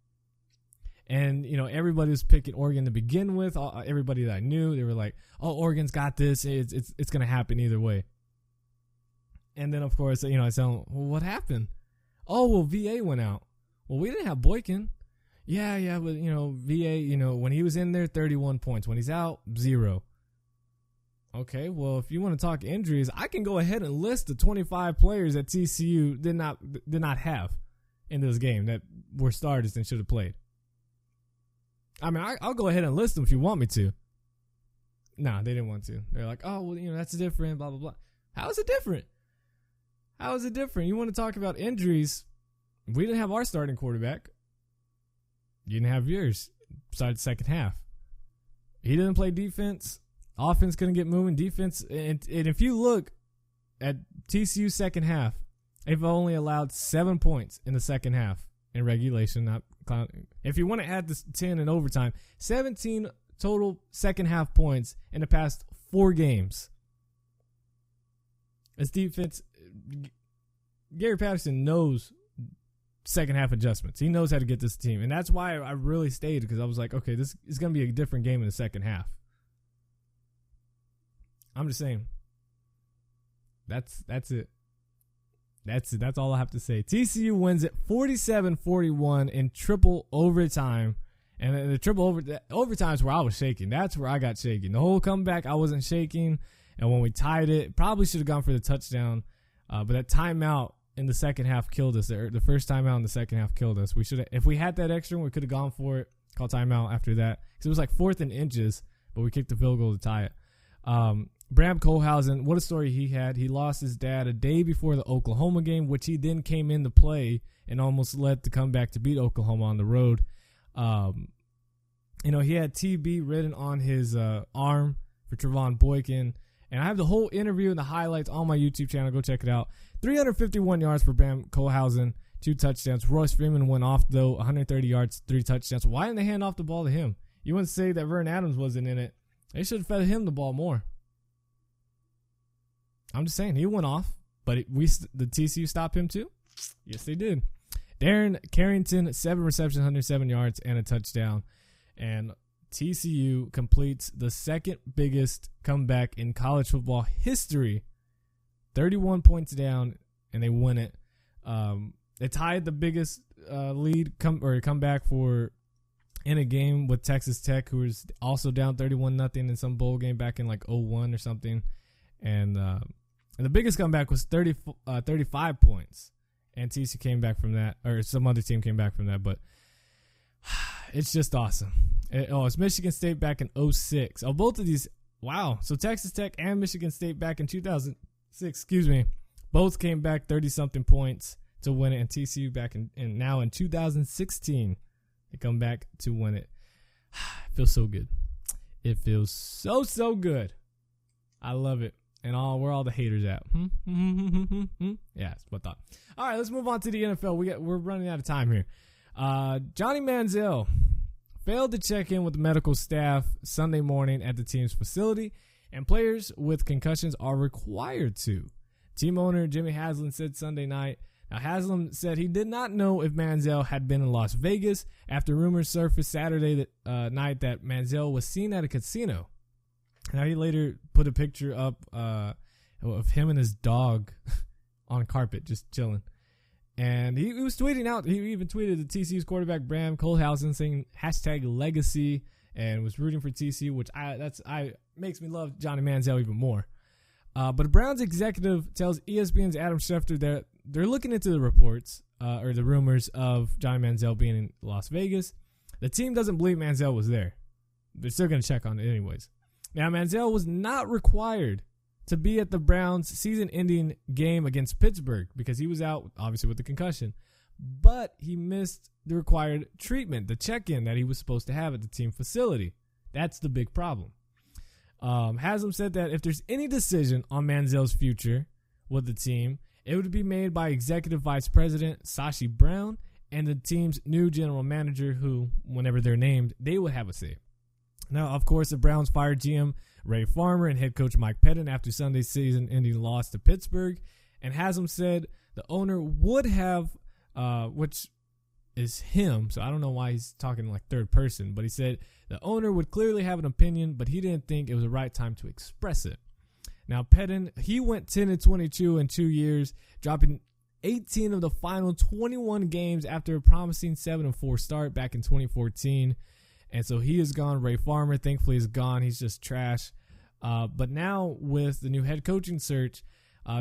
And, everybody was picking Oregon to begin with. Everybody that I knew, they were like, oh, Oregon's got this. It's going to happen either way. And then, of course, I said, well, what happened? Oh, well, VA went out. Well, we didn't have Boykin. Yeah, but, VA, when he was in there, 31 points. When he's out, 0. Okay, well, if you want to talk injuries, I can go ahead and list the 25 players that TCU did not have in this game that were starters and should have played. I mean, I'll go ahead and list them if you want me to. Nah, they didn't want to. They're like, oh, well, that's different, blah, blah, blah. How is it different? How is it different? You want to talk about injuries? we didn't have our starting quarterback. You didn't have yours besides the second half. He didn't play defense. Offense couldn't get moving. Defense, and if you look at TCU's second half, they've only allowed 7 points in the second half in regulation. If you want to add this 10 in overtime, 17 total second half points in the past 4 games. This defense, Gary Patterson knows second half adjustments. He knows how to get this team. And that's why I really stayed, because I was like, okay, this is going to be a different game in the second half. I'm just saying. That's it. That's all I have to say. TCU wins it 47-41 in triple overtime. And the triple overtime is where I was shaking. That's where I got shaking. The whole comeback, I wasn't shaking. And when we tied it, probably should have gone for the touchdown. But that timeout in the second half killed us. The first timeout in the second half killed us. We should have, if we had that extra one, we could have gone for it. Called timeout after that. Because it was like 4th and inches, but we kicked the field goal to tie it. Bram Kohlhausen, what a story he had. He lost his dad a day before the Oklahoma game, which he then came into play and almost led the comeback to beat Oklahoma on the road. He had TB written on his arm for Trevon Boykin. And I have the whole interview and the highlights on my YouTube channel. Go check it out. 351 yards for Bram Kohlhausen, 2 touchdowns. Royce Freeman went off, though, 130 yards, 3 touchdowns. Why didn't they hand off the ball to him? You wouldn't say that Vern Adams wasn't in it. They should have fed him the ball more. I'm just saying, he went off, but the TCU stopped him too? Yes, they did. Darren Carrington, 7 receptions, 107 yards, and a touchdown. And TCU completes the second biggest comeback in college football history. 31 points down, and they win it. They tied the biggest comeback in a game with Texas Tech, who was also down 31-0 in some bowl game back in like 2001 or something. And the biggest comeback was 35 points. And TCU came back from that, or some other team came back from that. But it's just awesome. It's Michigan State back in 2006. Oh, both of these, wow. So Texas Tech and Michigan State back in 2006, both came back 30-something points to win it. And TCU back now in 2016, they come back to win it. It feels so good. It feels so good. I love it. And where all the haters at? Yeah, that's what I thought. All right, let's move on to the NFL. We're running out of time here. Johnny Manziel failed to check in with the medical staff Sunday morning at the team's facility, and players with concussions are required to. Team owner Jimmy Haslam said Sunday night. Now, Haslam said he did not know if Manziel had been in Las Vegas after rumors surfaced Saturday night that Manziel was seen at a casino. Now, he later put a picture up of him and his dog on carpet, just chilling. And he was tweeting out. He even tweeted the TCU's quarterback, Bram Kohlhausen, saying #legacy and was rooting for TCU, which makes me love Johnny Manziel even more. But a Browns executive tells ESPN's Adam Schefter that they're looking into the reports or the rumors of Johnny Manziel being in Las Vegas. The team doesn't believe Manziel was there. They're still going to check on it anyways. Now, Manziel was not required to be at the Browns' season-ending game against Pittsburgh because he was out, obviously, with the concussion. But he missed the required treatment, the check-in that he was supposed to have at the team facility. That's the big problem. Haslam said that if there's any decision on Manziel's future with the team, it would be made by Executive Vice President Sashi Brown and the team's new general manager who, whenever they're named, they would have a say. Now, of course, the Browns fired GM Ray Farmer and head coach Mike Peyton after Sunday's season-ending loss to Pittsburgh. And Haslam said the owner would have, which is him, so I don't know why he's talking like third person, but he said the owner would clearly have an opinion, but he didn't think it was the right time to express it. Now, Peyton, he went 10-22 in 2 years, dropping 18 of the final 21 games after a promising 7-4 start back in 2014. And so he is gone. Ray Farmer, thankfully, is gone. He's just trash. But now with the new head coaching search,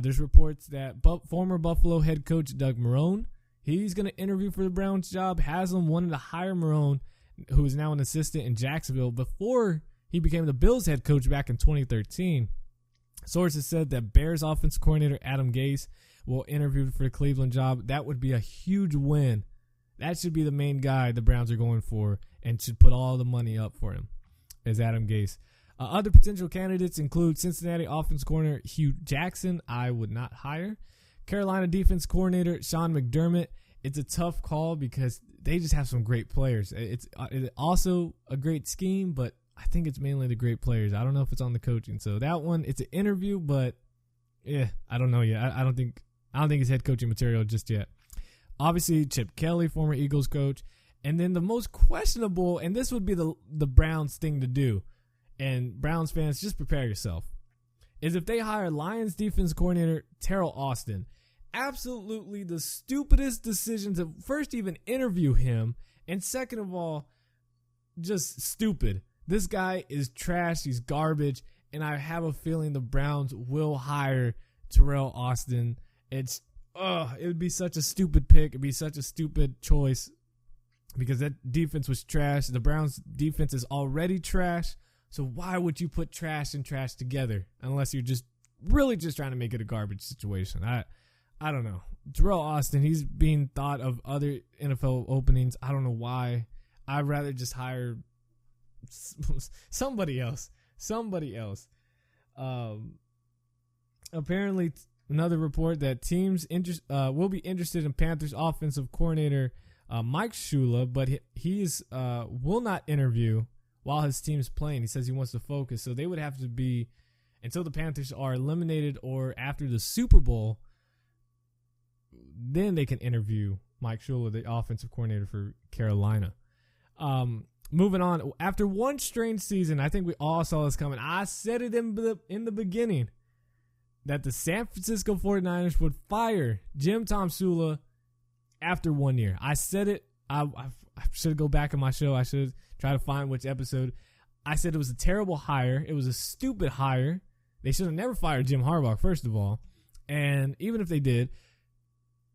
there's reports that former Buffalo head coach Doug Marrone, he's going to interview for the Browns job. Haslam wanted to hire Marrone, who is now an assistant in Jacksonville, before he became the Bills head coach back in 2013. Sources said that Bears offensive coordinator Adam Gase will interview for the Cleveland job. That would be a huge win. That should be the main guy the Browns are going for and should put all the money up for him, is Adam Gase. Other potential candidates include Cincinnati offense coordinator Hugh Jackson. I would not hire. Carolina defense coordinator Sean McDermott. It's a tough call because they just have some great players. It's also a great scheme, but I think it's mainly the great players. I don't know if it's on the coaching. So that one, it's an interview, but yeah, I don't know yet. I don't think it's head coaching material just yet. Obviously, Chip Kelly, former Eagles coach. And then the most questionable, and this would be the Browns thing to do, and Browns fans, just prepare yourself, is if they hire Lions defense coordinator Terrell Austin. Absolutely the stupidest decision to first even interview him, and second of all, just stupid. This guy is trash. He's garbage, and I have a feeling the Browns will hire Terrell Austin. It would be such a stupid pick. It'd be such a stupid choice because that defense was trash. The Browns' defense is already trash, so why would you put trash and trash together unless you're just really just trying to make it a garbage situation? I don't know. Terrell Austin, he's being thought of other NFL openings. I don't know why. I'd rather just hire somebody else. Apparently, another report that teams will be interested in Panthers offensive coordinator Mike Shula, but he's will not interview while his team's playing. He says he wants to focus. So they would have to be until the Panthers are eliminated or after the Super Bowl. Then they can interview Mike Shula, the offensive coordinator for Carolina. Moving on, after one strange season, I think we all saw this coming. I said it in the beginning that the San Francisco 49ers would fire Jim Tomsula after 1 year. I said it. I should go back in my show. I should try to find which episode. I said it was a terrible hire. It was a stupid hire. They should have never fired Jim Harbaugh, first of all. And even if they did,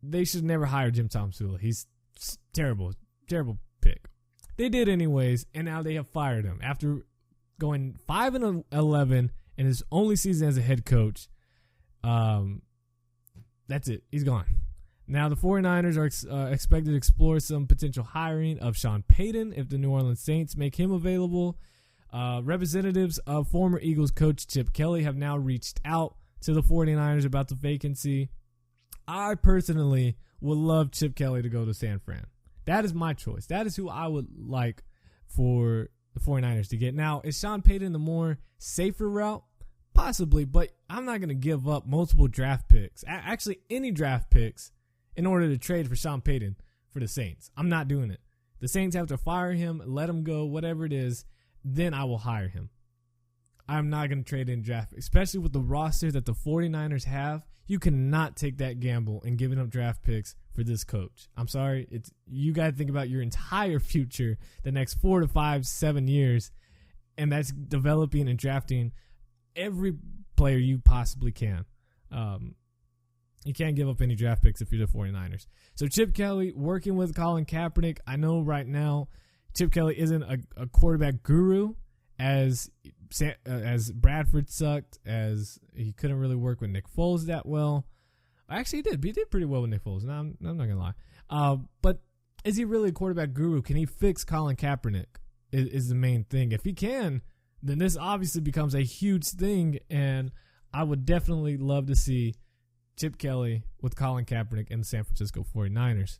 they should never hire Jim Tomsula. He's terrible pick. They did anyways, and now they have fired him after going 5-11 in his only season as a head coach. That's it. He's gone. Now the 49ers are expected to explore some potential hiring of Sean Peyton if the New Orleans Saints make him available. Representatives of former Eagles coach Chip Kelly have now reached out to the 49ers about the vacancy. I personally would love Chip Kelly to go to San Fran. That is my choice. That is who I would like for the 49ers to get. Now, is Sean Payton the more safer route? Possibly, but I'm not going to give up multiple draft picks, actually any draft picks, in order to trade for Sean Payton for the Saints. I'm not doing it. The Saints have to fire him, let him go, whatever it is, then I will hire him. I'm not going to trade in draft, especially with the roster that the 49ers have. You cannot take that gamble in giving up draft picks for this coach. I'm sorry. You got to think about your entire future, the next 4 to 5, 7 years, and that's developing and drafting every player you possibly can. You can't give up any draft picks if you're the 49ers. So Chip Kelly working with Colin Kaepernick. I know right now Chip Kelly isn't a quarterback guru as Bradford sucked, as he couldn't really work with Nick Foles that well. Actually, he did. He did pretty well with Nick Foles. No, I'm not going to lie. But is he really a quarterback guru? Can he fix Colin Kaepernick is the main thing. If he can, then this obviously becomes a huge thing, and I would definitely love to see Chip Kelly with Colin Kaepernick and the San Francisco 49ers.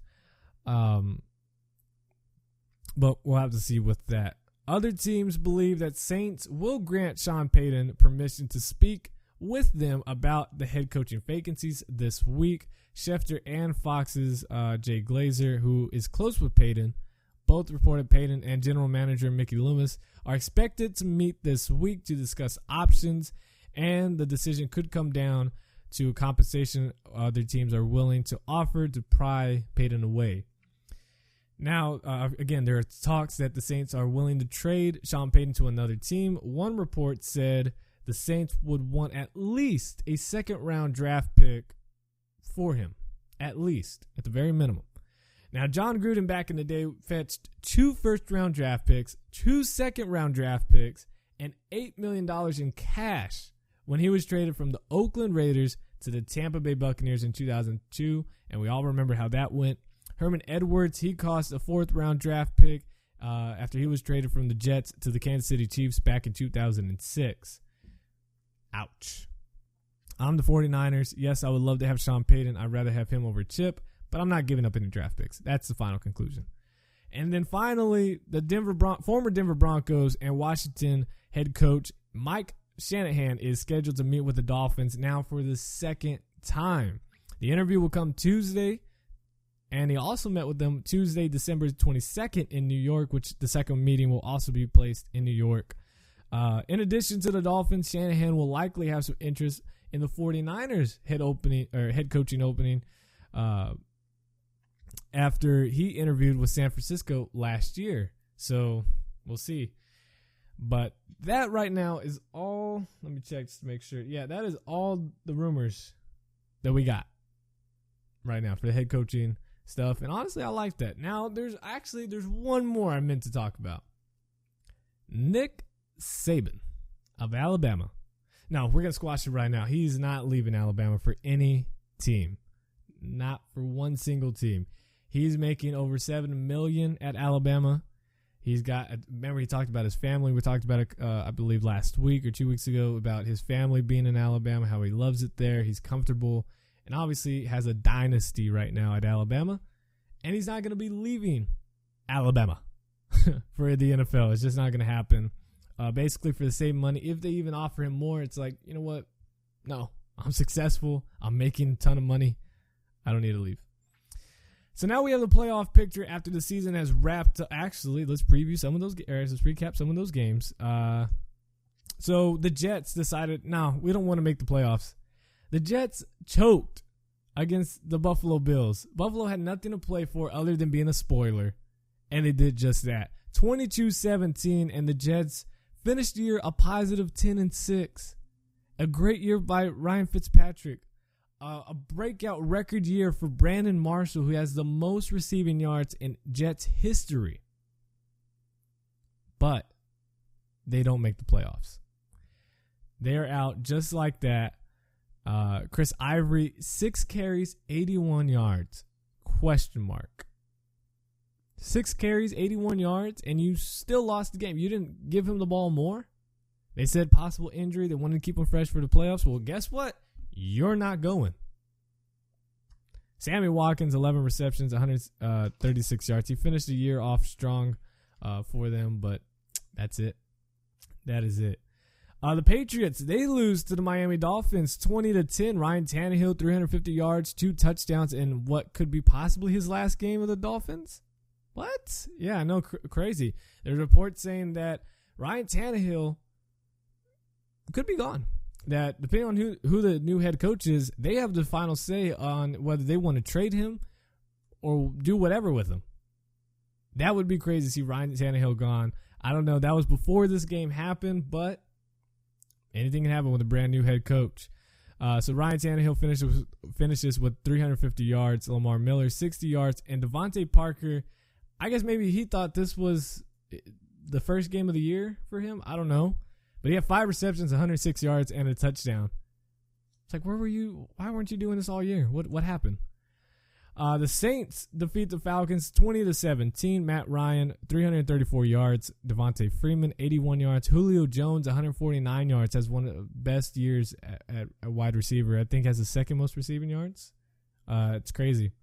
But we'll have to see with that. Other teams believe that Saints will grant Sean Payton permission to speak with them about the head coaching vacancies this week. Schefter and Fox's Jay Glazer, who is close with Payton, both reported Payton and general manager Mickey Loomis are expected to meet this week to discuss options, and the decision could come down to compensation other teams are willing to offer to pry Payton away. Now, again, there are talks that the Saints are willing to trade Sean Payton to another team. One report said the Saints would want at least a second-round draft pick for him, at the very minimum. Now, John Gruden back in the day fetched 2 first-round draft picks, 2 second-round draft picks, and $8 million in cash when he was traded from the Oakland Raiders to the Tampa Bay Buccaneers in 2002, and we all remember how that went. Herman Edwards, he cost a 4th-round draft pick after he was traded from the Jets to the Kansas City Chiefs back in 2006. Ouch. I'm the 49ers. Yes, I would love to have Sean Payton. I'd rather have him over Chip, but I'm not giving up any draft picks. That's the final conclusion. And then finally, the former Denver Broncos and Washington head coach Mike Shanahan is scheduled to meet with the Dolphins now for the 2nd time. The interview will come Tuesday, and he also met with them Tuesday, December 22nd in New York, which the second meeting will also be placed in New York. In addition to the Dolphins, Shanahan will likely have some interest in the 49ers head coaching opening after he interviewed with San Francisco last year. So we'll see. But that right now is all. Let me check just to make sure. Yeah, that is all the rumors that we got right now for the head coaching stuff. And honestly, I like that. Now, there's one more I meant to talk about. Nick Saban of Alabama. Now, we're going to squash it right now. He's not leaving Alabama for any team. Not for one single team. He's making over $7 million at Alabama. He's got, remember he talked about his family. We talked about it, I believe, last week or 2 weeks ago about his family being in Alabama, how he loves it there. He's comfortable and obviously has a dynasty right now at Alabama. And he's not going to be leaving Alabama for the NFL. It's just not going to happen. Basically, for the same money, if they even offer him more, it's like, you know what? No, I'm successful. I'm making a ton of money. I don't need to leave. So now we have the playoff picture after the season has wrapped. Actually, let's preview some of those. Let's recap some of those games. So the Jets decided, no, we don't want to make the playoffs. The Jets choked against the Buffalo Bills. Buffalo had nothing to play for other than being a spoiler, and they did just that. 22-17, and the Jets finished the year a positive 10-6. A great year by Ryan Fitzpatrick. A breakout record year for Brandon Marshall, who has the most receiving yards in Jets history. But they don't make the playoffs. They're out just like that. Chris Ivory, 6 carries, 81 yards. Question mark. 6 carries, 81 yards, and you still lost the game. You didn't give him the ball more. They said possible injury. They wanted to keep him fresh for the playoffs. Well, guess what? You're not going. Sammy Watkins, 11 receptions, 136 yards. He finished the year off strong for them, but that's it. That is it. The Patriots, they lose to the Miami Dolphins 20-10. Ryan Tannehill, 350 yards, 2 touchdowns in what could be possibly his last game of the Dolphins. What? Yeah, I know, crazy. There's reports saying that Ryan Tannehill could be gone. That depending on who the new head coach is, they have the final say on whether they want to trade him or do whatever with him. That would be crazy to see Ryan Tannehill gone. I don't know. That was before this game happened, but anything can happen with a brand new head coach. So Ryan Tannehill finishes with 350 yards. Lamar Miller, 60 yards. And Devontae Parker, I guess maybe he thought this was the first game of the year for him. I don't know. But he had 5 receptions, 106 yards, and a touchdown. It's like, where were you? Why weren't you doing this all year? What happened? The Saints defeat the Falcons 20-17. Matt Ryan, 334 yards. Devontae Freeman, 81 yards. Julio Jones, 149 yards. Has one of the best years at wide receiver. I think has the second most receiving yards. It's crazy.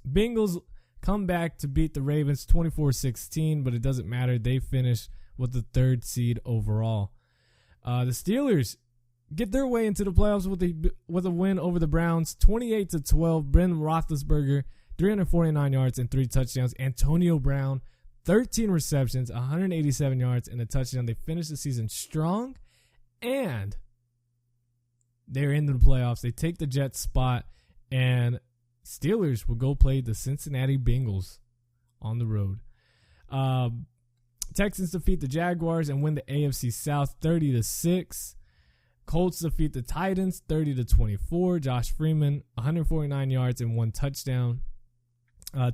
Bengals come back to beat the Ravens 24-16, but it doesn't matter. They finish with the 3rd seed overall. The Steelers get their way into the playoffs with a win over the Browns, 28-12. Brendan Roethlisberger, 349 yards and 3 touchdowns. Antonio Brown, 13 receptions, 187 yards and a touchdown. They finished the season strong, and they're into the playoffs. They take the Jets spot, and Steelers will go play the Cincinnati Bengals on the road. Texans defeat the Jaguars and win the AFC South 30-6. Colts defeat the Titans 30-24. Josh Freeman, 149 yards and 1 touchdown.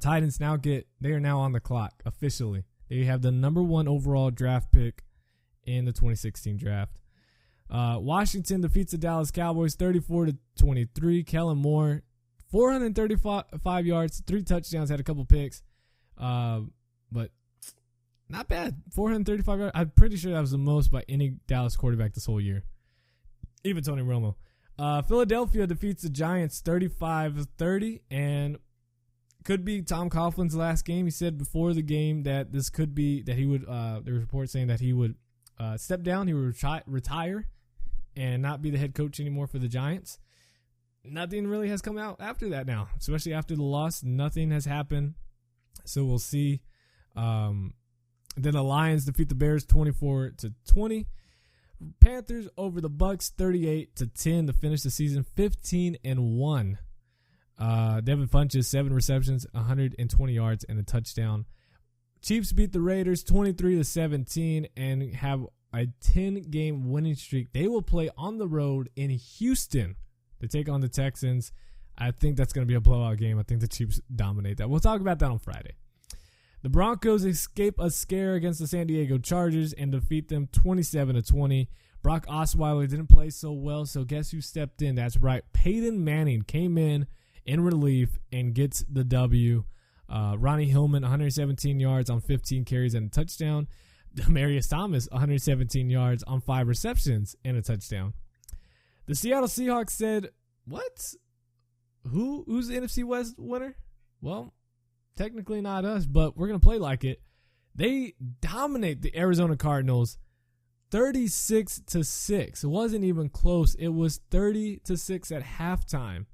Titans they are now on the clock officially. They have the number 1 overall draft pick in the 2016 draft. Washington defeats the Dallas Cowboys 34-23. Kellen Moore, 435 yards, 3 touchdowns, had a couple picks. But not bad. 435 yards. I'm pretty sure that was the most by any Dallas quarterback this whole year. Even Tony Romo. Philadelphia defeats the Giants 35-30, and could be Tom Coughlin's last game. He said before the game that this could be that he would. There was reports saying that he would step down. He would retire and not be the head coach anymore for the Giants. Nothing really has come out after that now, especially after the loss. Nothing has happened, so we'll see. Then the Lions defeat the Bears 24-20. Panthers over the Bucks 38-10 to finish the season 15-1. Devin Funchess 7 receptions, 120 yards, and a touchdown. Chiefs beat the Raiders 23-17 and have a 10-game winning streak. They will play on the road in Houston to take on the Texans. I think that's going to be a blowout game. I think the Chiefs dominate that. We'll talk about that on Friday. The Broncos escape a scare against the San Diego Chargers and defeat them 27-20. Brock Osweiler didn't play so well, so guess who stepped in? That's right. Peyton Manning came in relief and gets the W. Ronnie Hillman, 117 yards on 15 carries and a touchdown. Demaryius Thomas, 117 yards on 5 receptions and a touchdown. The Seattle Seahawks said, what? Who's the NFC West winner? Well, technically not us, but we're going to play like it. They dominate the Arizona Cardinals 36-6. It wasn't even close. It was 30-6 at halftime.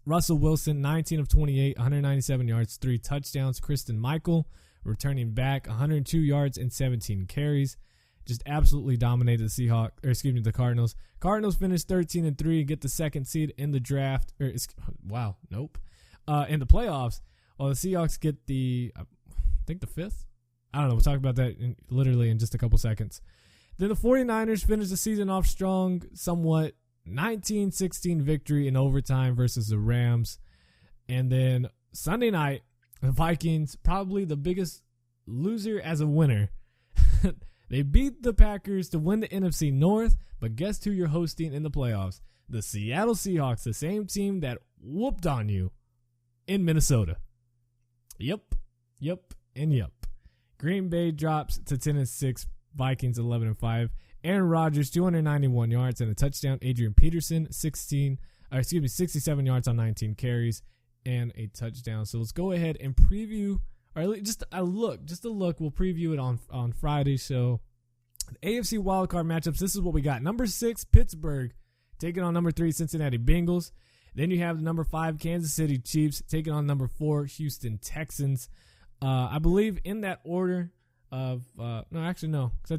Russell Wilson, 19 of 28, 197 yards, 3 touchdowns. Kristen Michael, returning back, 102 yards and 17 carries. Just absolutely dominated the Cardinals. Cardinals finished 13-3 and get the second seed in the draft. In the playoffs. While the Seahawks get I think the 5th. I don't know. We'll talk about that literally in just a couple seconds. Then the 49ers finish the season off strong, somewhat. 19-16 victory in overtime versus the Rams. And then Sunday night, the Vikings, probably the biggest loser as a winner. They beat the Packers to win the NFC North, but guess who you're hosting in the playoffs? The Seattle Seahawks, the same team that whooped on you in Minnesota. Yep. Green Bay drops to 10-6, Vikings 11-5. Aaron Rodgers, 291 yards and a touchdown. Adrian Peterson, 67 yards on 19 carries and a touchdown. So let's go ahead and preview, or just a look. We'll preview it on Friday. So the AFC wildcard matchups, this is what we got. Number 6, Pittsburgh, taking on number 3, Cincinnati Bengals. Then you have number 5, Kansas City Chiefs, taking on number 4, Houston Texans. I believe in that order of no, because I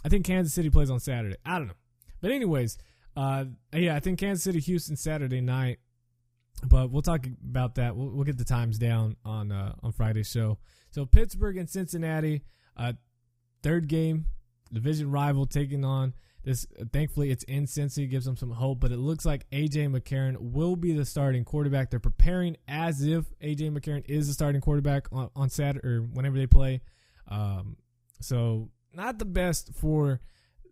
think Kansas City plays on Saturday. I don't know. But anyways, I think Kansas City, Houston, Saturday night. But we'll talk about that. We'll get the times down on Friday's show. So Pittsburgh and Cincinnati, third game, division rival taking on this. Thankfully, it's in Cincy, gives them some hope. But it looks like A.J. McCarron will be the starting quarterback. They're preparing as if A.J. McCarron is the starting quarterback on Saturday or whenever they play. So not the best for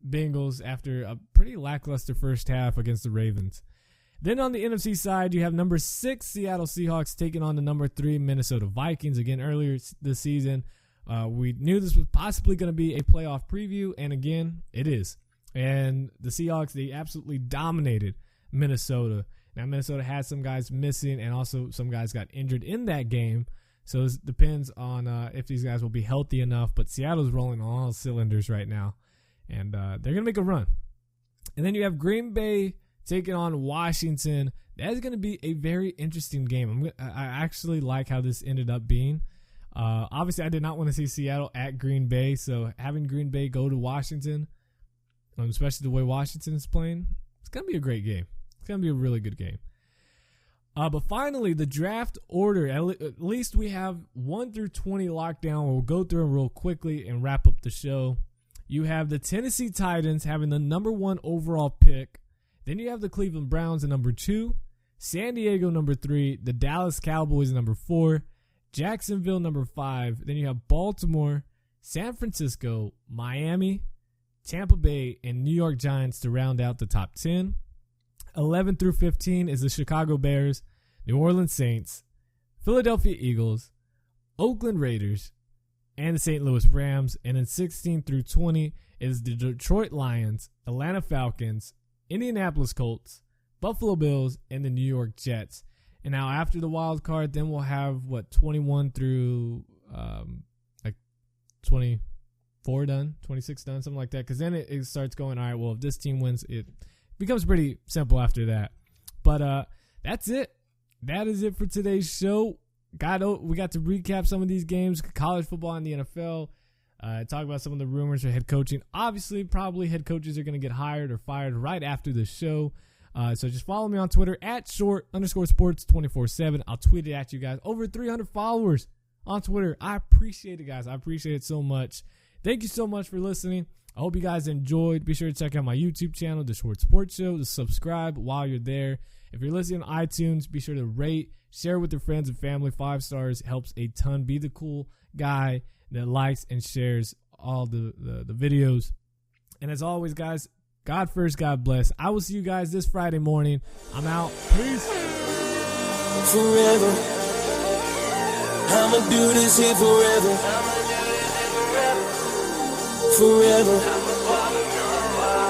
Bengals after a pretty lackluster first half against the Ravens. Then on the NFC side, you have number 6 Seattle Seahawks taking on the number 3 Minnesota Vikings. Again, earlier this season, we knew this was possibly going to be a playoff preview, and again, it is. And the Seahawks, they absolutely dominated Minnesota. Now, Minnesota had some guys missing, and also some guys got injured in that game. So it depends on if these guys will be healthy enough. But Seattle's rolling on all cylinders right now, and they're going to make a run. And then you have Green Bay taking on Washington. That is going to be a very interesting game. I actually like how this ended up being. Obviously, I did not want to see Seattle at Green Bay, so having Green Bay go to Washington, especially the way Washington is playing, it's going to be a great game. It's going to be a really good game. But finally, the draft order, at least we have 1 through 20 locked down. We'll go through them real quickly and wrap up the show. You have the Tennessee Titans having the number 1 overall pick. Then you have the Cleveland Browns at number 2, San Diego number 3, the Dallas Cowboys number 4, Jacksonville number 5. Then you have Baltimore, San Francisco, Miami, Tampa Bay, and New York Giants to round out the top 10. 11 through 15 is the Chicago Bears, New Orleans Saints, Philadelphia Eagles, Oakland Raiders, and the St. Louis Rams. And then 16 through 20 is the Detroit Lions, Atlanta Falcons, Indianapolis Colts, Buffalo Bills, and the New York Jets. And now after the wild card, then we'll have 21 through 24 done, 26 done, something like that. Because then it starts going, all right, well, if this team wins, it becomes pretty simple after that. But that's it. That is it for today's show. We got to recap some of these games, college football and the NFL. Talk about some of the rumors for head coaching. Obviously, probably head coaches are going to get hired or fired right after the show. So just follow me on Twitter at @short_sports247. I'll tweet it at you guys. Over 300 followers on Twitter. I appreciate it, guys. I appreciate it so much. Thank you so much for listening. I hope you guys enjoyed. Be sure to check out my YouTube channel, The Short Sports Show, to subscribe while you're there. If you're listening on iTunes, be sure to rate, share with your friends and family. 5 stars helps a ton. Be the cool guy that likes and shares all the videos. And as always, guys, God first, God bless. I will see you guys this Friday morning. I'm out. Peace.
Forever. I'ma do this here forever. Forever.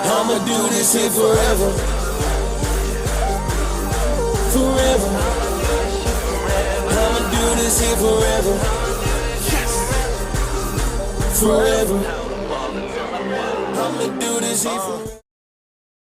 I'ma do this here forever. Forever. I'ma do this here forever. Forever. I'ma do this here forever.